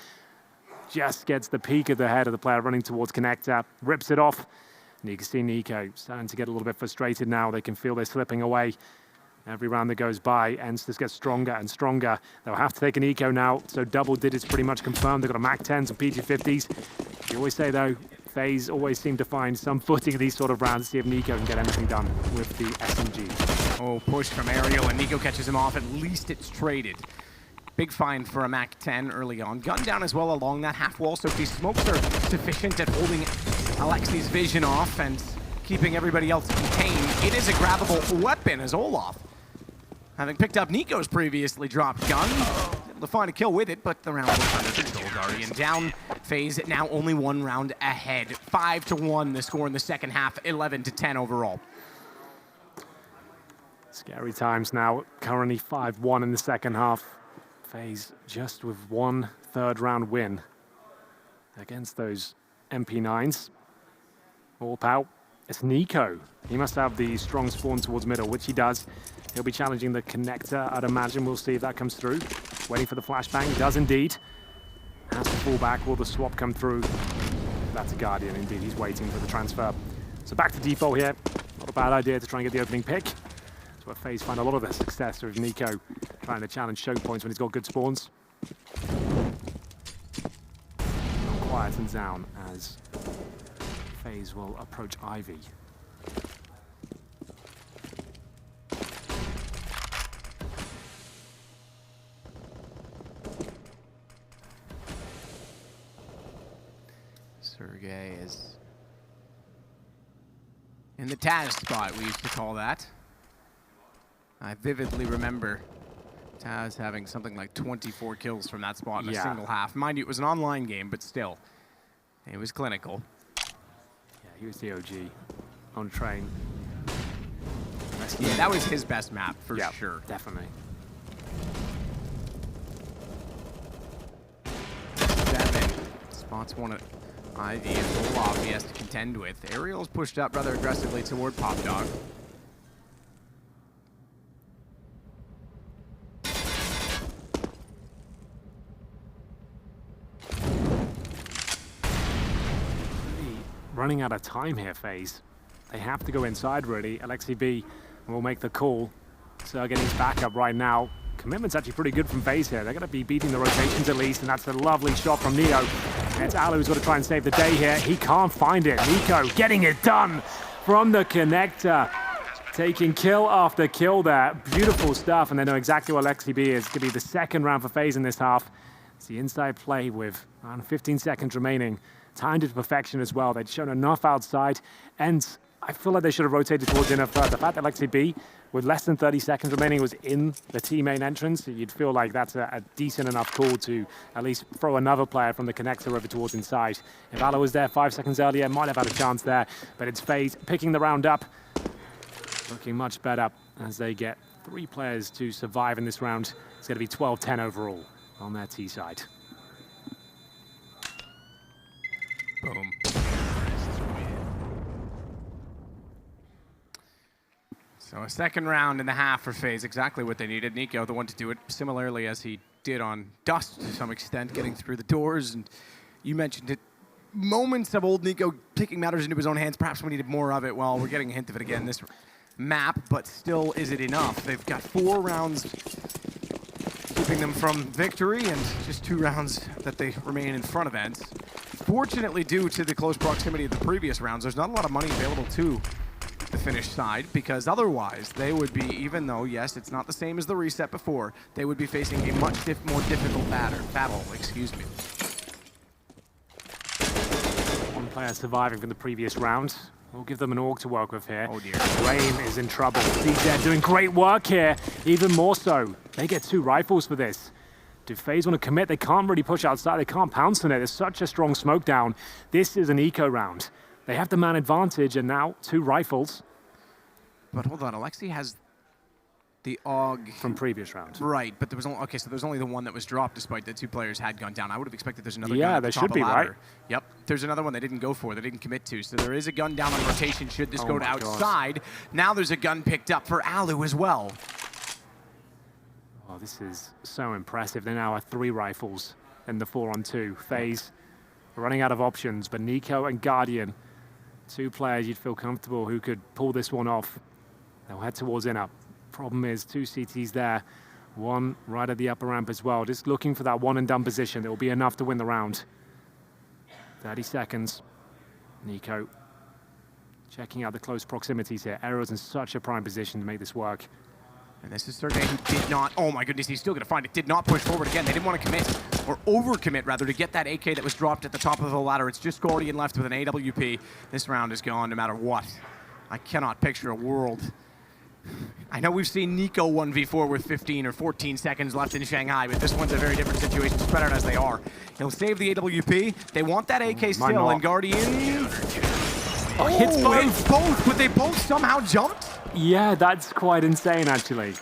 Just gets the peak of the head of the player running towards connector. Rips it off. And you can see Nico starting to get a little bit frustrated now. They can feel they're slipping away. Every round that goes by, ENCE just gets stronger and stronger. They'll have to take an eco now, so double digits pretty much confirmed. They've got a MAC-10s and PG-50s. You always say, though, FaZe always seem to find some footing in these sort of rounds to see if Nico can get anything done with the SMG. Oh, push from Aerial, and Nico catches him off. At least it's traded. Big find for a MAC-10 early on. Gun down as well along that half wall, so if these smokes are sufficient at holding AleksiB's vision off and keeping everybody else contained, it is a grabbable weapon as Olaf, having picked up Nico's previously dropped gun, able to find a kill with it, but the round was under control. Guardian down. FaZe now only 1 round ahead. 5-1 the score in the second half, 11-10 overall. Scary times now. Currently 5-1 in the second half. FaZe just with 1 third-round win against those MP9s. AWP out. It's Nico. He must have the strong spawn towards middle, which he does. He'll be challenging the connector, I'd imagine. We'll see if that comes through. Waiting for the flashbang. Does indeed. Has to fall back. Will the swap come through? That's a Guardian indeed. He's waiting for the transfer. So back to default here. Not a bad idea to try and get the opening pick. That's where FaZe find a lot of their success with Nico trying to challenge choke points when he's got good spawns. Quietens down as FaZe will approach Ivy. Sergey is in the Taz spot, we used to call that. I vividly remember Taz having something like 24 kills from that spot in a single half. Mind you, it was an online game, but still, it was clinical. Yeah, he was the OG on train. Yeah, that was his best map, for sure. Definitely. 7 spots one at Ivy and Olaf he has to contend with. Aerial's pushed up rather aggressively toward Pop Dog. Running out of time here, FaZe. They have to go inside, really. AleksiB will make the call. Sergey needs backup right now. Commitment's actually pretty good from FaZe here. They're going to be beating the rotations at least, and that's a lovely shot from Neo. It's Alu who's got to try and save the day here. He can't find it. Nico getting it done from the connector. Taking kill after kill there. Beautiful stuff, and they know exactly what AleksiB is. Going to be the second round for FaZe in this half. It's the inside play with around 15 seconds remaining. Timed it to perfection as well. They'd shown enough outside, and I feel like they should have rotated towards inner third. The fact that AleksiB, with less than 30 seconds remaining, was in the T main entrance, you'd feel like that's a decent enough call to at least throw another player from the connector over towards inside. If Ala was there 5 seconds earlier, might have had a chance there, but it's FaZe picking the round up. Looking much better as they get 3 players to survive in this round. It's going to be 12-10 overall on their T side. Boom. So a second round in the half for FaZe, exactly what they needed. Nico, the one to do it similarly as he did on Dust to some extent, getting through the doors. And you mentioned it, moments of old Nico taking matters into his own hands. Perhaps we needed more of it. Well, we're getting a hint of it again this map, but still, is it enough? They've got 4 rounds keeping them from victory and just 2 rounds that they remain in front of ENCE. Fortunately, due to the close proximity of the previous rounds, there's not a lot of money available to finish side, because otherwise they would be, even though, yes, it's not the same as the reset before, they would be facing a much more difficult battle, excuse me. One player surviving from the previous round. We'll give them an AUG to work with here. Oh dear. Rain is in trouble. DZ doing great work here, even more so. They get 2 rifles for this. Do FaZe want to commit? They can't really push outside. They can't pounce on it. There's such a strong smoke down. This is an eco round. They have the man advantage, and now 2 rifles. But hold on, AleksiB has the AUG from previous round. Right, but there was only, okay, so there's only the one that was dropped despite the 2 players had gone down. I would have expected there's another gun at the top of the ladder. Yep, there's another one they didn't go for, they didn't commit to. So there is a gun down on rotation should this go to outside. Now there's a gun picked up for Alu as well. Oh, this is so impressive. They now have 3 rifles in the 4-on-2. FaZe running out of options, but Nico and Guardian, 2 players you'd feel comfortable who could pull this one off. They'll head towards inner. Problem is 2 CTs there, 1 right at the upper ramp as well. Just looking for that one and done position. It will be enough to win the round. 30 seconds. Nico checking out the close proximities here. Arrow's in such a prime position to make this work. And this is Sergey who did not, oh my goodness, he's still going to find it, did not push forward again. They didn't want to commit, or overcommit rather, to get that AK that was dropped at the top of the ladder. It's just Guardian left with an AWP. This round is gone no matter what. I cannot picture a world. I know we've seen Nico 1v4 with 15 or 14 seconds left in Shanghai, but this one's a very different situation, spread out as they are. He'll save the AWP. They want that AK still, and Guardian... Oh, hits both, but they both somehow jumped? Yeah, that's quite insane, actually.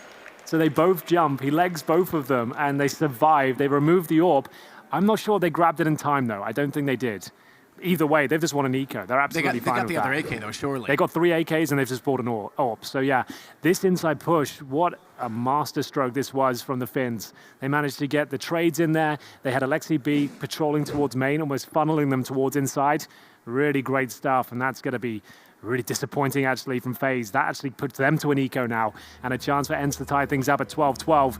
So they both jump, he legs both of them, and they survive. They remove the AWP. I'm not sure they grabbed it in time, though. I don't think they did. Either way, they've just won an eco. They're absolutely fine with that. They got the other AK, though, surely. They got 3 AKs, and they've just bought an AWP. So, yeah, this inside push, what a masterstroke this was from the Finns. They managed to get the trades in there. They had AleksiB patrolling towards main, almost funneling them towards inside. Really great stuff, and that's going to be really disappointing, actually, from FaZe. That actually puts them to an eco now, and a chance for ENCE to tie things up at 12-12.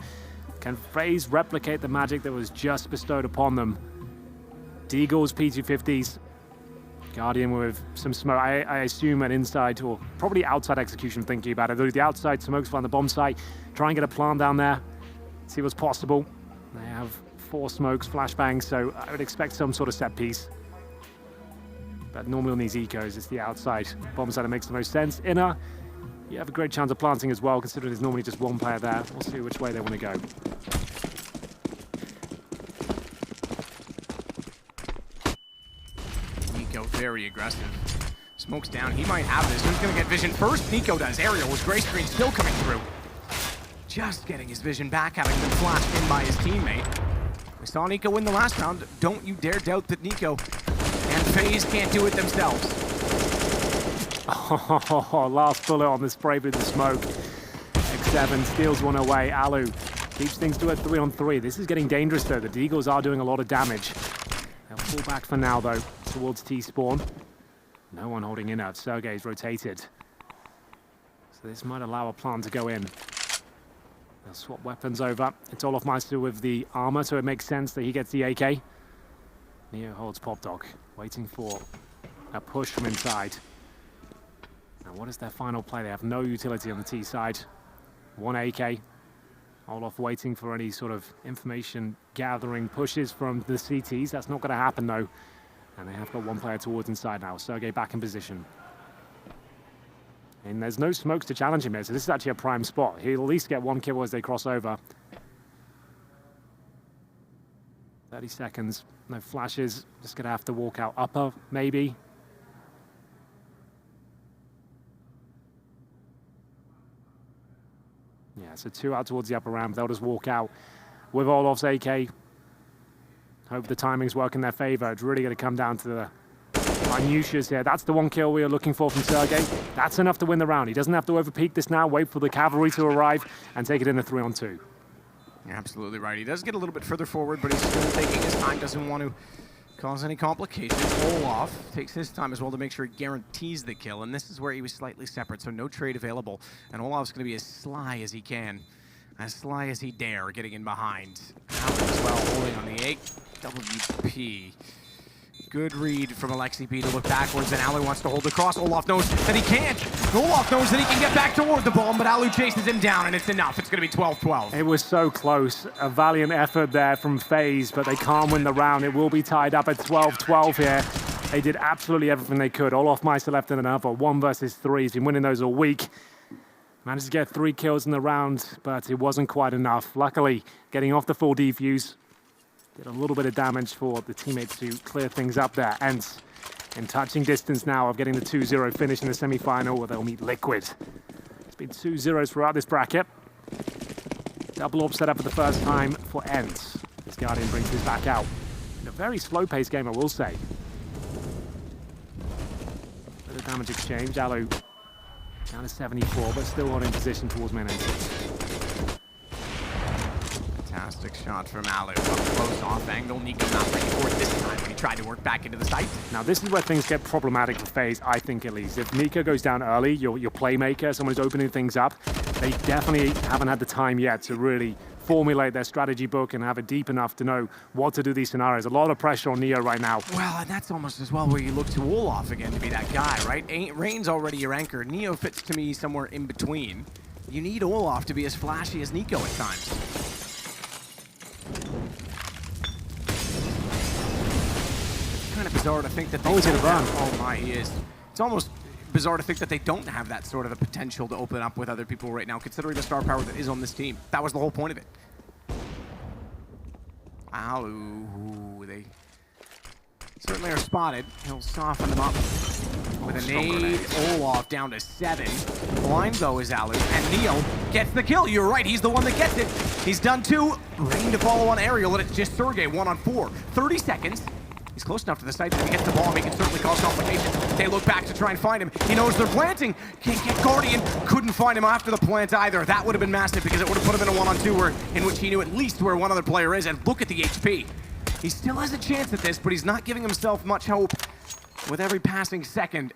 Can FaZe replicate the magic that was just bestowed upon them? Deagle's P250s. Guardian with some smoke. I assume an inside or probably outside execution thinking about it. The outside smokes on the bomb site. Try and get a plant down there. See what's possible. They have 4 smokes, flashbangs, so I would expect some sort of set piece. But normally on these ecos, it's the outside bomb site that makes the most sense. Inner, you have a great chance of planting as well, considering there's normally just 1 player there. We'll see which way they want to go. Nico, very aggressive. Smokes down, he might have this. Who's going to get vision first? Nico does. Aerial with gray screen still coming through. Just getting his vision back, having been flashed in by his teammate. We saw Nico win the last round. Don't you dare doubt that Nico and FaZe can't do it themselves. Oh, last bullet on the spray with the smoke. X7 steals one away. Alu keeps things to a 3-on-3. This is getting dangerous, though. The Deagles are doing a lot of damage. They'll pull back for now, though, towards T-spawn. No one holding in out. Sergey's rotated. So this might allow a plan to go in. They'll swap weapons over. It's Olofmeister with the armor, so it makes sense that he gets the AK. Neo holds Pop Dog, waiting for a push from inside. Now, what is their final play? They have no utility on the T side. 1 AK. Olof waiting for any sort of information gathering pushes from the CTs. That's not going to happen, though. And they have got 1 player towards inside now. Sergey back in position. And there's no smokes to challenge him here, so this is actually a prime spot. He'll at least get 1 kill as they cross over. 30 seconds. No flashes. Just going to have to walk out upper, maybe. Yeah, so 2 out towards the upper ramp. They'll just walk out with Olof's AK. Hope the timings work in their favor. It's really going to come down to the minutiae here. That's the 1 kill we are looking for from Sergey. That's enough to win the round. He doesn't have to overpeak this now, wait for the cavalry to arrive, and take it in a 3-on-2. You're absolutely right. He does get a little bit further forward, but he's still taking his time, doesn't want to cause any complications. Olaf takes his time as well to make sure he guarantees the kill, and this is where he was slightly separate, so no trade available. And Olaf's going to be as sly as he can, as sly as he dare, getting in behind. Out as well, holding on the AWP. Good read from AleksiB to look backwards, and Alu wants to hold the cross. Olaf knows that he can't. Olaf knows that he can get back toward the bomb, but Alu chases him down, and it's enough. It's going to be 12-12. It was so close. A valiant effort there from FaZe, but they can't win the round. It will be tied up at 12-12 here. They did absolutely everything they could. Olaf Meister left in another 1 versus 3. He's been winning those all week. Managed to get 3 kills in the round, but it wasn't quite enough. Luckily, getting off the full defuse did a little bit of damage for the teammates to clear things up there. ENCE in touching distance now of getting the 2-0 finish in the semi-final, where they'll meet Liquid. It's been 2 0s throughout this bracket. Double orb set up for the first time for ENCE. This Guardian brings his back out. In a very slow-paced game, I will say. Bit of damage exchange. Alu down to 74, but still holding position towards main entrance. Fantastic shot from Alu. Up close, off angle. Nico not ready for it this time when he tried to work back into the site. Now, this is where things get problematic for FaZe, I think, at least. If Nico goes down early, your playmaker, someone who's opening things up, they definitely haven't had the time yet to really formulate their strategy book and have it deep enough to know what to do these scenarios. A lot of pressure on Neo right now. Well, and that's almost as well where you look to Olaf again to be that guy, right? Rain's already your anchor. Neo fits to me somewhere in between. You need Olaf to be as flashy as Nico at times. It's kind of bizarre to think that they he's gonna run. Oh my, he is. It's almost bizarre to think that they don't have that sort of a potential to open up with other people right now, considering the star power that is on this team. That was the whole point of it. Alu, they certainly are spotted. He'll soften them up with a nade. Olaf down to 7. Blind though is Alu, and Neo gets the kill. You're right, he's the one that gets it. He's done 2. Rain to follow on Aerial, and it's just Sergey 1 on 4. 30 seconds. He's close enough to the site that if he gets the bomb, he can certainly cause complications. They look back to try and find him. He knows they're planting. Can't get Guardian. Couldn't find him after the plant either. That would have been massive because it would have put him in a 1-on-2 in which he knew at least where one other player is. And look at the HP. He still has a chance at this, but he's not giving himself much hope with every passing second.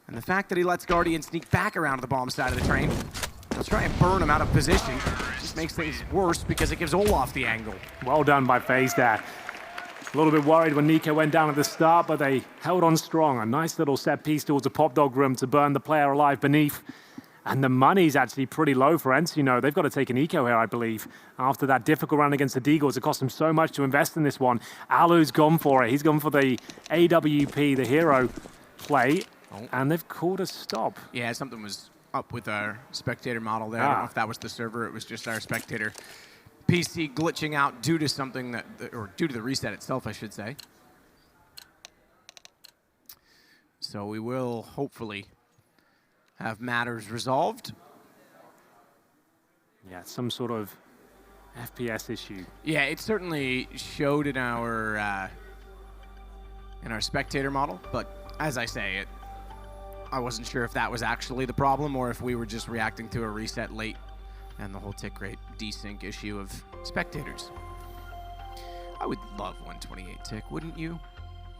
And the fact that he lets Guardian sneak back around to the bomb side of the train, he'll try and burn him out of position. Just makes things worse because it gives Olaf the angle. Well done by FaZe there. A little bit worried when Nico went down at the start, but they held on strong. A nice little set piece towards the pop dog room to burn the player alive beneath. And the money's actually pretty low for ENCE. You know, they've got to take an eco here, I believe. After that difficult round against the Deagles, it cost them so much to invest in this one. Alu's gone for it. He's gone for the AWP, the hero play, and they've called a stop. Yeah, something was up with our spectator model there. I don't know if that was the server. It was just our spectator PC glitching out due to something that, or due to the reset itself, I should say. So we will hopefully have matters resolved. Yeah, some sort of FPS issue. Yeah, it certainly showed in our spectator model, but as I say, I wasn't sure if that was actually the problem or if we were just reacting to a reset late and the whole tick rate desync issue of spectators. I would love 128 tick, wouldn't you?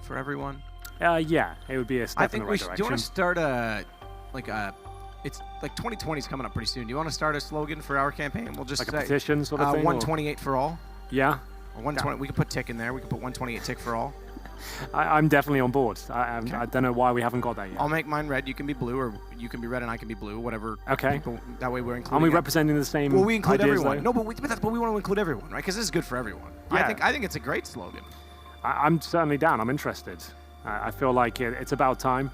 For everyone? Yeah, it would be a step in the right direction. Do you want to start it's like 2020 is coming up pretty soon. Do you want to start a slogan for our campaign? We'll just like say, a petition sort of thing? 128 for all. Yeah. Or 120. We could put tick in there. We could put 128 tick for all. I'm definitely on board. I don't know why we haven't got that yet. I'll make mine red. You can be blue, or you can be red and I can be blue. Whatever. Okay. That way we're including. Are we representing the same? Well, we include ideas, everyone. though? No, but we want to include everyone, right? Because this is good for everyone. Yeah. I think it's a great slogan. I'm certainly down. I'm interested. I feel like it's about time,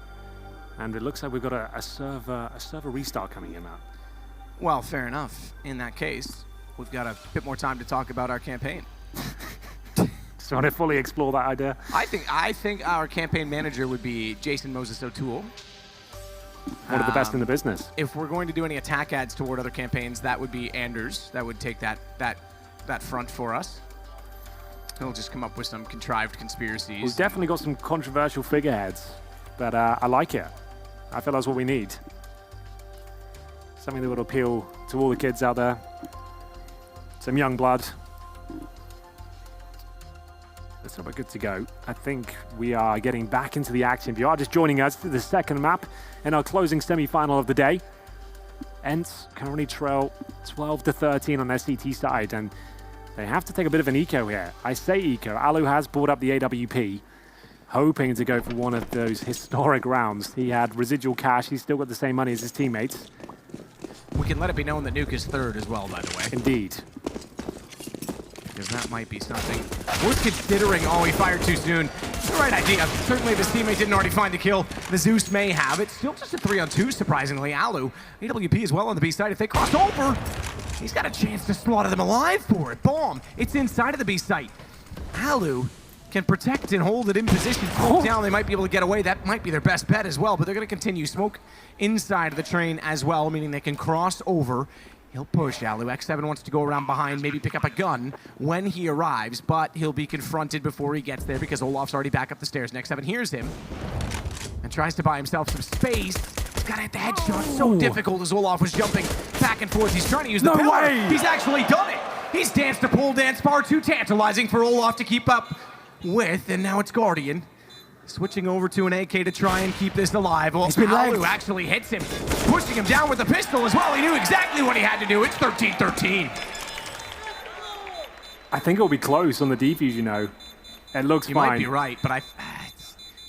and it looks like we've got a server restart coming in now. Well, fair enough. In that case, we've got a bit more time to talk about our campaign. So I want to fully explore that idea. I think our campaign manager would be Jason Moses O'Toole. One of the best in the business. If we're going to do any attack ads toward other campaigns, that would be Anders. That would take that front for us. He'll just come up with some contrived conspiracies. We've definitely got some controversial figureheads, but I like it. I feel that's what we need. Something that would appeal to all the kids out there. Some young blood. That's we're good to go. I think we are getting back into the action. If you are just joining us, the second map in our closing semi-final of the day. ENCE currently trail 12-13 on their CT side, and they have to take a bit of an eco here. I say eco. Alu has brought up the AWP. hoping to go for one of those historic rounds. He had residual cash. He's still got the same money as his teammates. We can let it be known that Nuke is third as well, by the way. Indeed. Because that might be something worth considering. Oh, he fired too soon. It's the right idea. Certainly if his teammate didn't already find the kill, the Zeus may have it. Still just a 3-on-2, surprisingly. Alu, AWP as well on the B side. If they cross over, he's got a chance to slaughter them alive for it. Bomb. It's inside of the B site. Alu can protect and hold it in position. Smoke down, they might be able to get away. That might be their best bet as well, but they're going to continue. Smoke inside of the train as well, meaning they can cross over. He'll push Alu. X7 wants to go around behind, maybe pick up a gun when he arrives, but he'll be confronted before he gets there because Olaf's already back up the stairs. X7 hears him and tries to buy himself some space. He's got to hit the headshot. So difficult as Olaf was jumping back and forth. He's trying to use the pillar. Way. He's actually done it. He's danced a pole dance far too tantalizing for Olaf to keep up with, and now it's Guardian. Switching over to an AK to try and keep this alive. Well, Alu actually hits him, pushing him down with the pistol as well. He knew exactly what he had to do. It's 13-13. I think it'll be close on the defuse, you know. It looks You fine. might be right, but I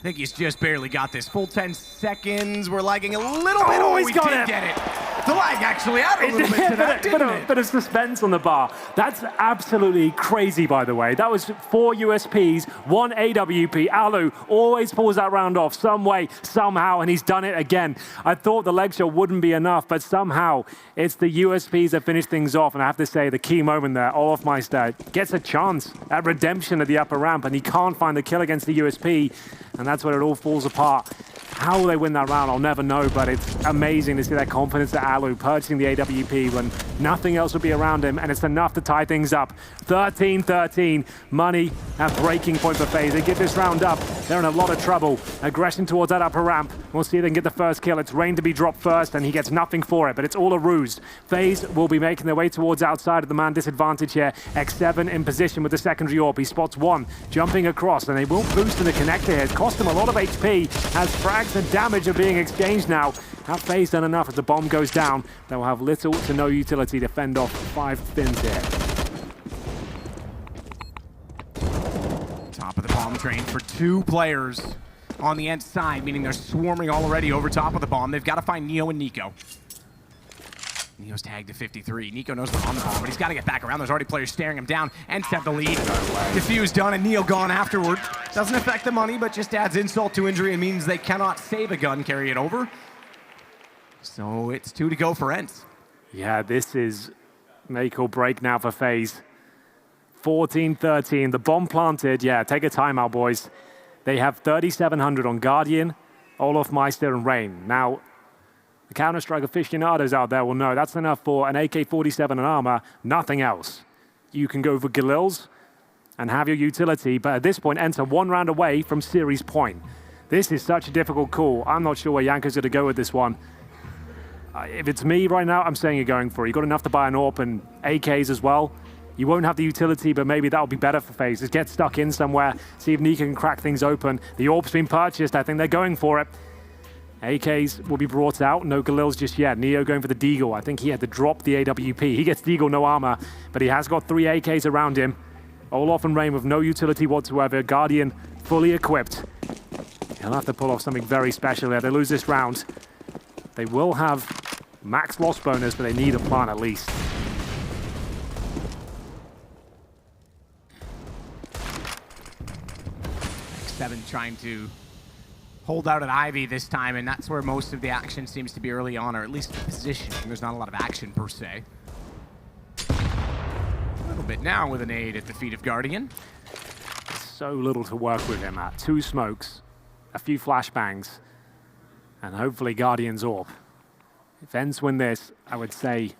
think he's just barely got this. Full 10 seconds. We're lagging a little bit. Oh, he's we got did it. get it. The lag actually added a little bit to that, didn't it? Bit of suspense on the bar. That's absolutely crazy, by the way. That was 4 USPs, 1 AWP. Alu always pulls that round off some way, somehow, and he's done it again. I thought the leg shot wouldn't be enough, but somehow it's the USPs that finish things off. And I have to say, the key moment there, Olafmeister gets a chance at redemption at the upper ramp, and he can't find the kill against the USP, and that's where it all falls apart. How will they win that round, I'll never know, but it's amazing to see that confidence at Alu purchasing the AWP when nothing else would be around him, and it's enough to tie things up. 13-13, money at breaking point for FaZe. They get this round up, they're in a lot of trouble. Aggression towards that upper ramp. We'll see if they can get the first kill. It's Rain to be dropped first, and he gets nothing for it, but it's all a ruse. FaZe will be making their way towards outside of the man disadvantage here. X7 in position with the secondary AWP. He spots one, jumping across, and they will boost in the connector here. It cost him a lot of HP as frags and damage are being exchanged now. Have FaZe done enough as the bomb goes down? They will have little to no utility to fend off 5 fins here. Top of the bomb train for 2 players on the ENCE side, meaning they're swarming already over top of the bomb. They've got to find Neo and Nico. Neo's tagged to 53. Nico knows they're on the bomb, but he's got to get back around. There's already players staring him down. ENCE have the lead. Defuse done, and Neo gone afterward. Doesn't affect the money, but just adds insult to injury and means they cannot save a gun, carry it over. So it's 2 to go for ENCE. Yeah, this is make or break now for FaZe. 14-13, the bomb planted. Yeah, take a timeout, boys. They have 3,700 on Guardian, Olafmeister, and Rain. Now, the Counter-Strike aficionados out there will know that's enough for an AK-47 and armor, nothing else. You can go for Galils and have your utility, but at this point, enter 1 round away from series point. This is such a difficult call. I'm not sure where Yanko's going to go with this one. If it's me right now, I'm saying you're going for it. You've got enough to buy an AWP and AKs as well. You won't have the utility, but maybe that'll be better for FaZe. Just get stuck in somewhere, see if Nika can crack things open. The AWP's been purchased. I think they're going for it. AKs will be brought out. No Galils just yet. Neo going for the Deagle. I think he had to drop the AWP. He gets Deagle, no armor, but he has got 3 AKs around him. Olaf and Rain with no utility whatsoever. Guardian fully equipped. He'll have to pull off something very special there. They lose this round. They will have max loss bonus, but they need a plan at least. X7 trying to hold out at Ivy this time, and that's where most of the action seems to be early on, or at least positioning. There's not a lot of action per se. A little bit now with a nade at the feet of Guardian. So little to work with him at. 2 smokes, a few flashbangs, and hopefully Guardian's AWP. If ENCE win this, I would say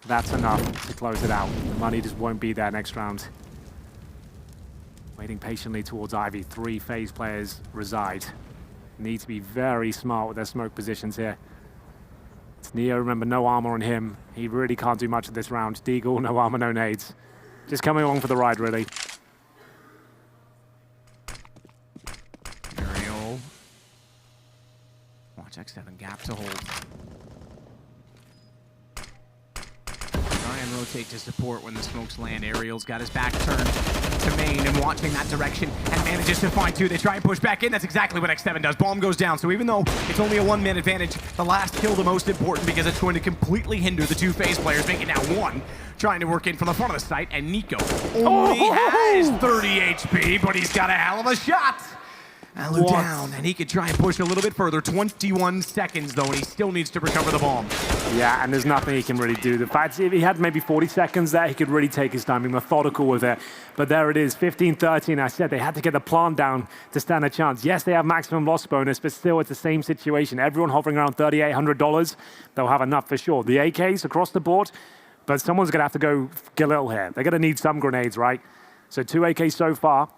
that's enough to close it out. The money just won't be there next round. Waiting patiently towards Ivy. 3 FaZe players reside. Need to be very smart with their smoke positions here. It's Neo, remember, no armor on him. He really can't do much of this round. Deagle, no armor, no nades. Just coming along for the ride, really. Ariel. Watch X7 gap to hold. Try and rotate to support when the smokes land. Ariel's got his back turned to main and watching that direction and manages to find two. They try and push back in. That's exactly what X7 does. Bomb goes down. So even though it's only a one-man advantage, the last kill the most important because it's going to completely hinder the two FaZe players, making now one trying to work in from the front of the site, and Nico only has 30 HP, but he's got a hell of a shot. Alu down, and he could try and push a little bit further. 21 seconds, though, and he still needs to recover the bomb. Yeah, and there's nothing he can really do. The fact if he had maybe 40 seconds there, he could really take his time, be methodical with it. But there it is, 15-13. I said they had to get the plant down to stand a chance. Yes, they have maximum loss bonus, but still it's the same situation. Everyone hovering around $3,800. They'll have enough for sure. The AKs across the board, but someone's going to have to go Galil here. They're going to need some grenades, right? So 2 AKs so far.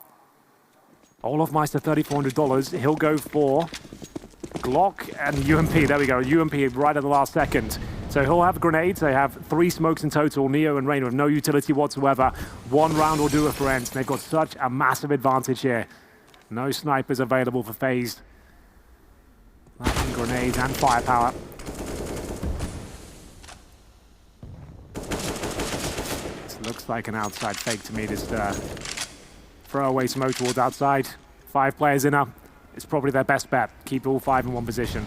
Olofmeister, $3,400. He'll go for Glock and UMP. There we go, UMP right at the last second. So he'll have grenades. They have 3 smokes in total. Neo and Rain with no utility whatsoever. 1 round will do it for ENCE. They've got such a massive advantage here. No snipers available for FaZe. Lacking grenades and firepower. This looks like an outside fake to me. Just throw away smoke towards outside. 5 players in her. It's probably their best bet. Keep all 5 in one position.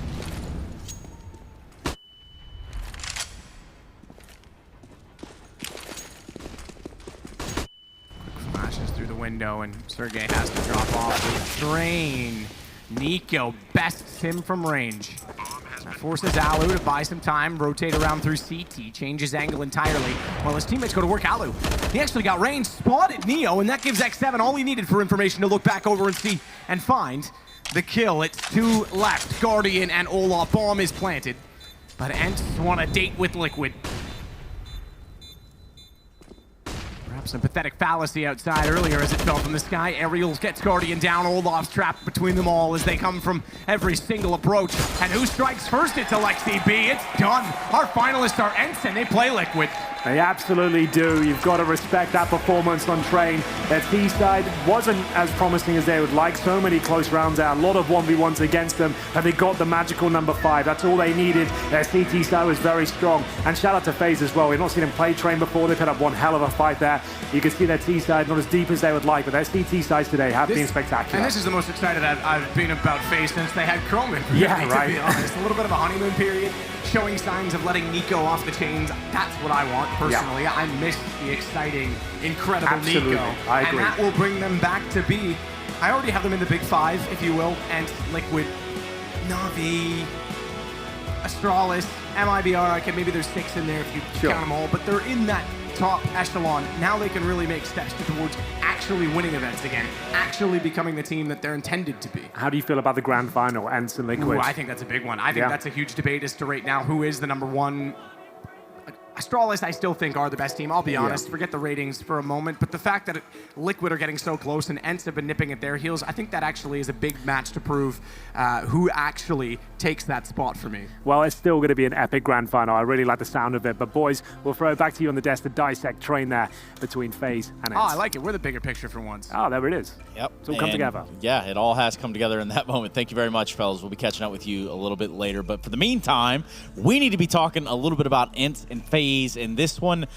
Flashes through the window, and Sergey has to drop off the drain. Nico bests him from range. That forces Alu to buy some time, rotate around through CT, changes angle entirely, while his teammates go to work Alu. He actually got range, spotted Neo, and that gives X7 all he needed for information to look back over and see and find the kill. It's 2 left. Guardian and Olaf. Bomb is planted, but ENCE want a date with Liquid. Perhaps some pathetic fallacy outside earlier as it fell from the sky. Aerials gets Guardian down. Olaf's trapped between them all as they come from every single approach. And who strikes first? It's AleksiB. It's done. Our finalists are ENCE, and they play Liquid. They absolutely do. You've got to respect that performance on Train. Their T side wasn't as promising as they would like. So many close rounds out, a lot of 1v1s against them, but they got the magical number 5. That's all they needed. Their CT side was very strong. And shout out to FaZe as well. We've not seen them play Train before. They put up one hell of a fight there. You can see their T side not as deep as they would like, but their CT sides today have been spectacular. And this is the most excited I've been about FaZe since they had Croman. Yeah, right. To be honest, a little bit of a honeymoon period, showing signs of letting Nico off the chains. That's what I want personally. Yeah. I miss the exciting, incredible Absolutely. Nico. I agree. And that will bring them back to be, I already have them in the big 5, if you will, and Liquid, Na'Vi, Astralis, MIBR, maybe there's 6 in there if you count them all, but they're in that top echelon. Now they can really make steps towards actually winning events again, actually becoming the team that they're intended to be. How do you feel about the grand final, ENCE and Liquid? Ooh, I think that's a big one. I think that's a huge debate as to right now who is the number 1. Astralis, I still think, are the best team. I'll be honest. Forget the ratings for a moment. But the fact that Liquid are getting so close and ENCE have been nipping at their heels, I think that actually is a big match to prove who actually takes that spot for me. Well, it's still going to be an epic grand final. I really like the sound of it. But boys, we'll throw it back to you on the desk to dissect Train there between FaZe and ENCE. Oh, I like it. We're the bigger picture for once. Oh, there it is. Yep. It's all come together. Yeah, it all has come together in that moment. Thank you very much, fellas. We'll be catching up with you a little bit later. But for the meantime, we need to be talking a little bit about ENCE and FaZe. And this one,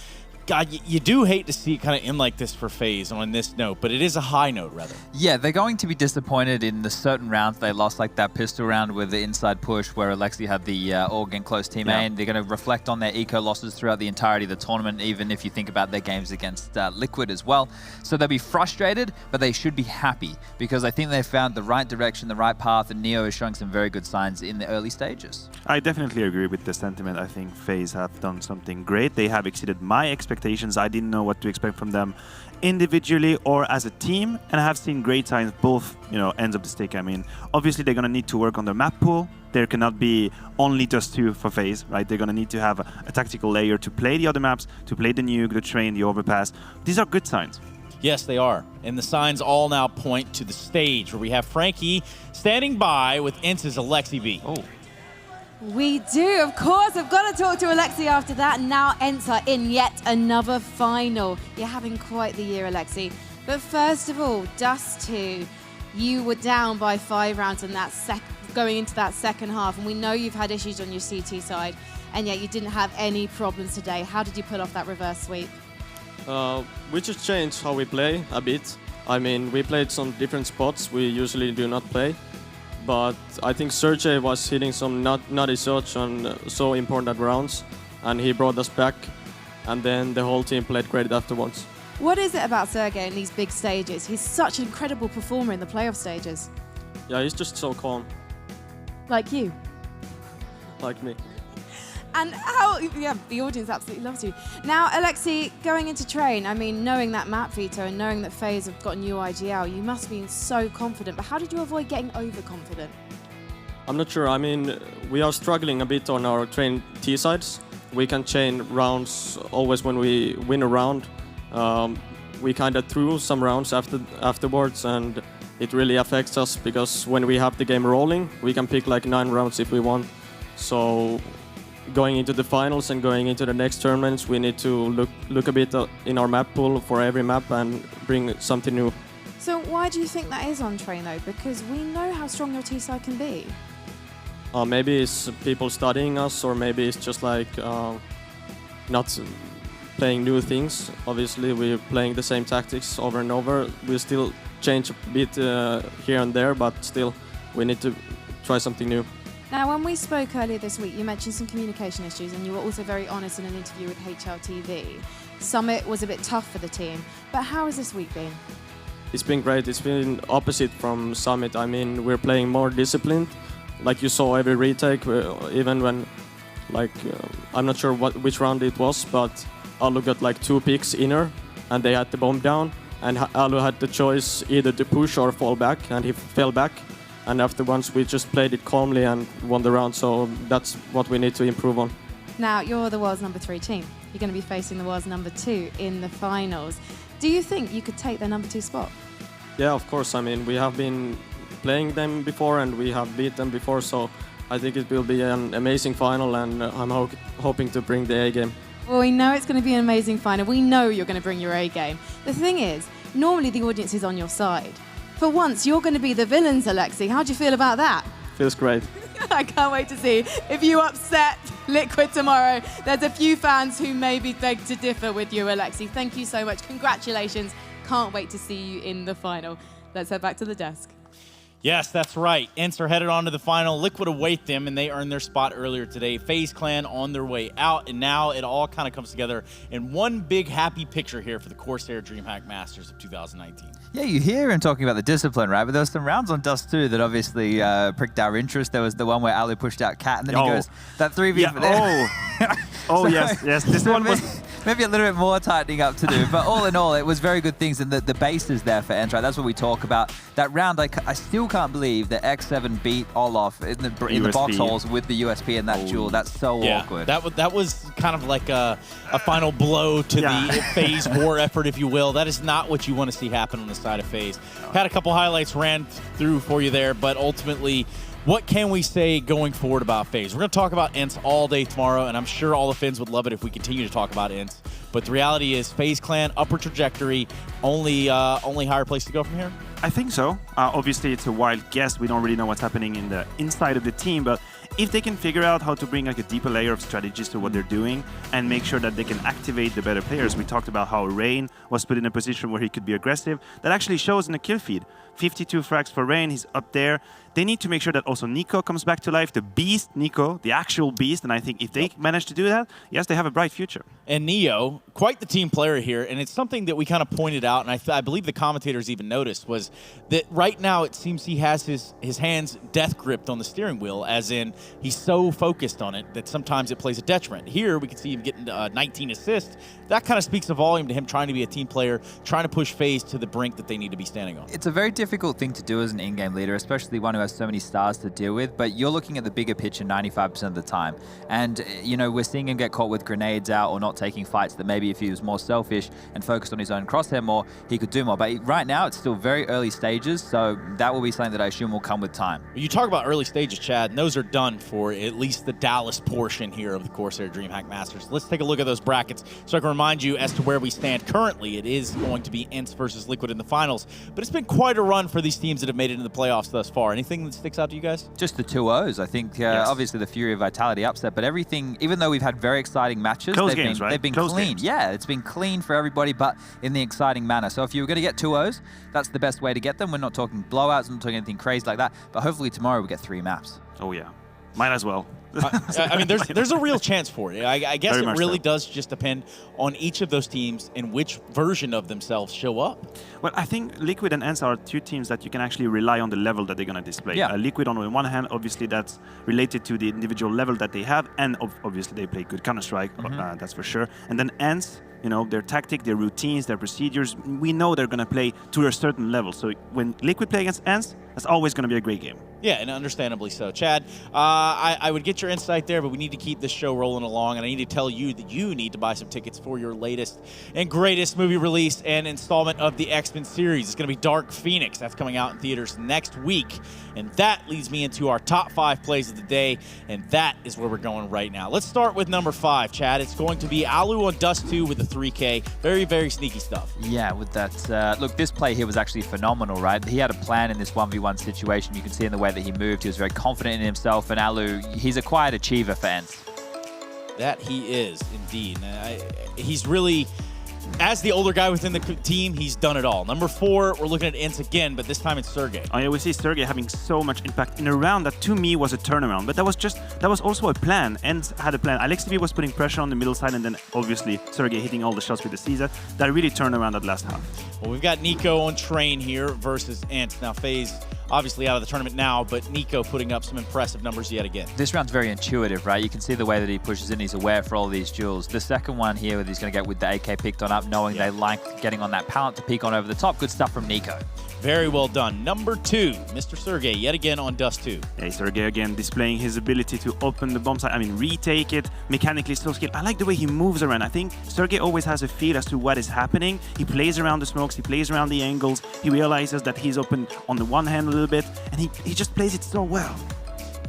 God, you do hate to see it kind of end like this for FaZe on this note, but it is a high note, rather. Yeah, they're going to be disappointed in the certain rounds they lost, like that pistol round with the inside push where AleksiB had the Organ close team A, and they're going to reflect on their eco losses throughout the entirety of the tournament, even if you think about their games against Liquid as well. So they'll be frustrated, but they should be happy because I think they found the right direction, the right path, and Neo is showing some very good signs in the early stages. I definitely agree with the sentiment. I think FaZe have done something great. They have exceeded my expectations. I didn't know what to expect from them individually or as a team, and I have seen great signs both, ends of the stick. I mean, obviously they're going to need to work on their map pool. There cannot be only just 2 for FaZe, right? They're going to need to have a tactical layer to play the other maps, to play the nuke, the train, the overpass. These are good signs. Yes, they are. And the signs all now point to the stage where we have Frankie standing by with ENCE's AleksiB. Oh. We do, of course. I've got to talk to AleksiB after that. Now ENCE are in yet another final. You're having quite the year, AleksiB. But first of all, Dust 2, you were down by 5 rounds in that going into that second half, and we know you've had issues on your CT side, and yet you didn't have any problems today. How did you pull off that reverse sweep? We just changed how we play a bit. I mean, we played some different spots we usually do not play, but I think Sergey was hitting some nutty shots on so important rounds, and he brought us back, and then the whole team played great afterwards. What is it about Sergey in these big stages? He's such an incredible performer in the playoff stages. Yeah, he's just so calm, Like you. like me. And yeah, the audience absolutely loves you. Now, AleksiB, going into train, I mean, knowing that map veto and knowing that FaZe have got a new IGL, you must be so confident. But how did you avoid getting overconfident? I'm not sure. I mean, we are struggling a bit on our train T sides. We can chain rounds always when we win a round. We kind of threw some rounds afterwards, and it really affects us because when we have the game rolling, we can pick like 9 rounds if we want. So going into the finals and going into the next tournaments, we need to look a bit in our map pool for every map and bring something new. So why do you think that is on train, though? Because we know how strong your T-side can be. Maybe it's people studying us, or maybe it's just like not playing new things. Obviously, we're playing the same tactics over and over. We still change a bit here and there, but still, we need to try something new. Now, when we spoke earlier this week, you mentioned some communication issues, and you were also very honest in an interview with HLTV. Summit was a bit tough for the team, but how has this week been? It's been great. It's been opposite from Summit. I mean, we're playing more disciplined. Like you saw every retake, even when, like, I'm not sure which round it was, but Alu got like 2 picks inner, and they had the bomb down, and Alu had the choice either to push or fall back, and he fell back. And afterwards, we just played it calmly and won the round, so that's what we need to improve on. Now, you're the world's number 3 team. You're going to be facing the world's number 2 in the finals. Do you think you could take the number 2 spot? Yeah, of course. I mean, we have been playing them before and we have beat them before, so I think it will be an amazing final, and I'm hoping to bring the A game. Well, we know it's going to be an amazing final. We know you're going to bring your A game. The thing is, normally the audience is on your side. For once, you're going to be the villains, AleksiB. How do you feel about that? Feels great. I can't wait to see if you upset Liquid tomorrow. There's a few fans who maybe beg to differ with you, AleksiB. Thank you so much. Congratulations. Can't wait to see you in the final. Let's head back to the desk. Yes, that's right. ENCE are headed on to the final. Liquid await them, and they earned their spot earlier today. FaZe Clan on their way out, and now it all kind of comes together in one big happy picture here for the CORSAIR DreamHack Masters of 2019. Yeah, you hear him talking about the discipline, right? But there was some rounds on Dust 2 that obviously pricked our interest. There was the one where Ali pushed out Cat, and then he goes, that 3v. Yeah, oh, yes. This one was... Maybe a little bit more tightening up to do, but all in all, it was very good things, and the base is there for ENCE, right? That's what we talk about. That round, I still can't believe that X7 beat Olaf in the box holes with the USP in that duel. That's so awkward. That was kind of like a final blow to the FaZe war effort, if you will. That is not what you want to see happen on the side of FaZe. Had a couple highlights ran through for you there, but ultimately, what can we say going forward about FaZe? We're going to talk about ENCE all day tomorrow, and I'm sure all the fans would love it if we continue to talk about ENCE. But the reality is, FaZe Clan, upward trajectory, only higher place to go from here? I think so. Obviously, it's a wild guess. We don't really know what's happening in the inside of the team, but if they can figure out how to bring like a deeper layer of strategies to what they're doing and make sure that they can activate the better players. We talked about how Rain was put in a position where he could be aggressive. That actually shows in the kill feed. 52 frags for Rain, he's up there. They need to make sure that also Nico comes back to life, the beast Nico, the actual beast, and I think if they manage to do that, yes, they have a bright future. And Neo, quite the team player here, and it's something that we kind of pointed out, and I believe the commentators even noticed, was that right now it seems he has his hands death gripped on the steering wheel, as in he's so focused on it that sometimes it plays a detriment. Here we can see him getting 19 assists. That kind of speaks a volume to him trying to be a team player, trying to push FaZe to the brink that they need to be standing on. It's a very difficult thing to do as an in-game leader, especially one who has so many stars to deal with, but you're looking at the bigger picture 95% of the time. And, you know, we're seeing him get caught with grenades out or not taking fights that maybe if he was more selfish and focused on his own crosshair more, he could do more. But right now, it's still very early stages, so that will be something that I assume will come with time. You talk about early stages, Chad, and those are done for at least the Dallas portion here of the CORSAIR DreamHack Masters. Let's take a look at those brackets so I can remind you as to where we stand currently. It is going to be ENCE versus Liquid in the finals, but it's been quite a run for these teams that have made it into the playoffs thus far. Anything thing that sticks out to you guys? Just the 2-0s. I think obviously the Fury of Vitality upset, but everything, even though we've had very exciting matches, they've been Close clean. games. Yeah, it's been clean for everybody, but in the exciting manner. So if you were going to get 2-0s, that's the best way to get them. We're not talking blowouts, we're not talking anything crazy like that, but hopefully tomorrow we get 3 maps. Oh yeah, might as well. I mean, there's a real chance for it. I guess Very it really so. does just depend on each of those teams and which version of themselves show up. Well, I think Liquid and ENCE are 2 teams that you can actually rely on the level that they're going to display. Yeah. Liquid, on the one hand, obviously that's related to the individual level that they have, and obviously they play good Counter-Strike, that's for sure. And then ENCE, you know, their tactic, their routines, their procedures, we know they're going to play to a certain level. So when Liquid play against ENCE, that's always going to be a great game. Yeah, and understandably so. Chad, I would get your insight there, but we need to keep this show rolling along, and I need to tell you that you need to buy some tickets for your latest and greatest movie release and installment of the X-Men series. It's going to be Dark Phoenix. That's coming out in theaters next week, and that leads me into our top 5 plays of the day, and that is where we're going right now. Let's start with number 5, Chad. It's going to be Alu on Dust 2 with the 3K. Very, very sneaky stuff. Yeah, with that, look, this play here was actually phenomenal, right? He had a plan in this 1v1 situation. You can see in the way that he moved. He was very confident in himself, and Alu, he's a quiet achiever for ENCE. That he is, indeed. He's really, as the older guy within the team, he's done it all. Number 4, we're looking at ENCE again, but this time it's Sergey. Oh yeah, we see Sergey having so much impact in a round that to me was a turnaround, but that was also a plan. ENCE had a plan. AleksiB was putting pressure on the middle side, and then obviously Sergey hitting all the shots with the Caesar. That really turned around that last half. Well, we've got Nico on train here versus ENCE. Now, FaZe obviously out of the tournament now, but Nico putting up some impressive numbers yet again. This round's very intuitive, right? You can see the way that he pushes in. He's aware for all these duels. The second one here, where he's going to get with the AK picked on up, knowing they like getting on that pallet to peek on over the top. Good stuff from Nico. Very well done. Number 2, Mr. Sergey, yet again on Dust 2. Yeah, Sergey again displaying his ability to open the bomb site. I mean, retake it, mechanically so skilled. I like the way he moves around. I think Sergey always has a feel as to what is happening. He plays around the smokes, he plays around the angles. He realizes that he's open on the one hand a little bit, and he just plays it so well.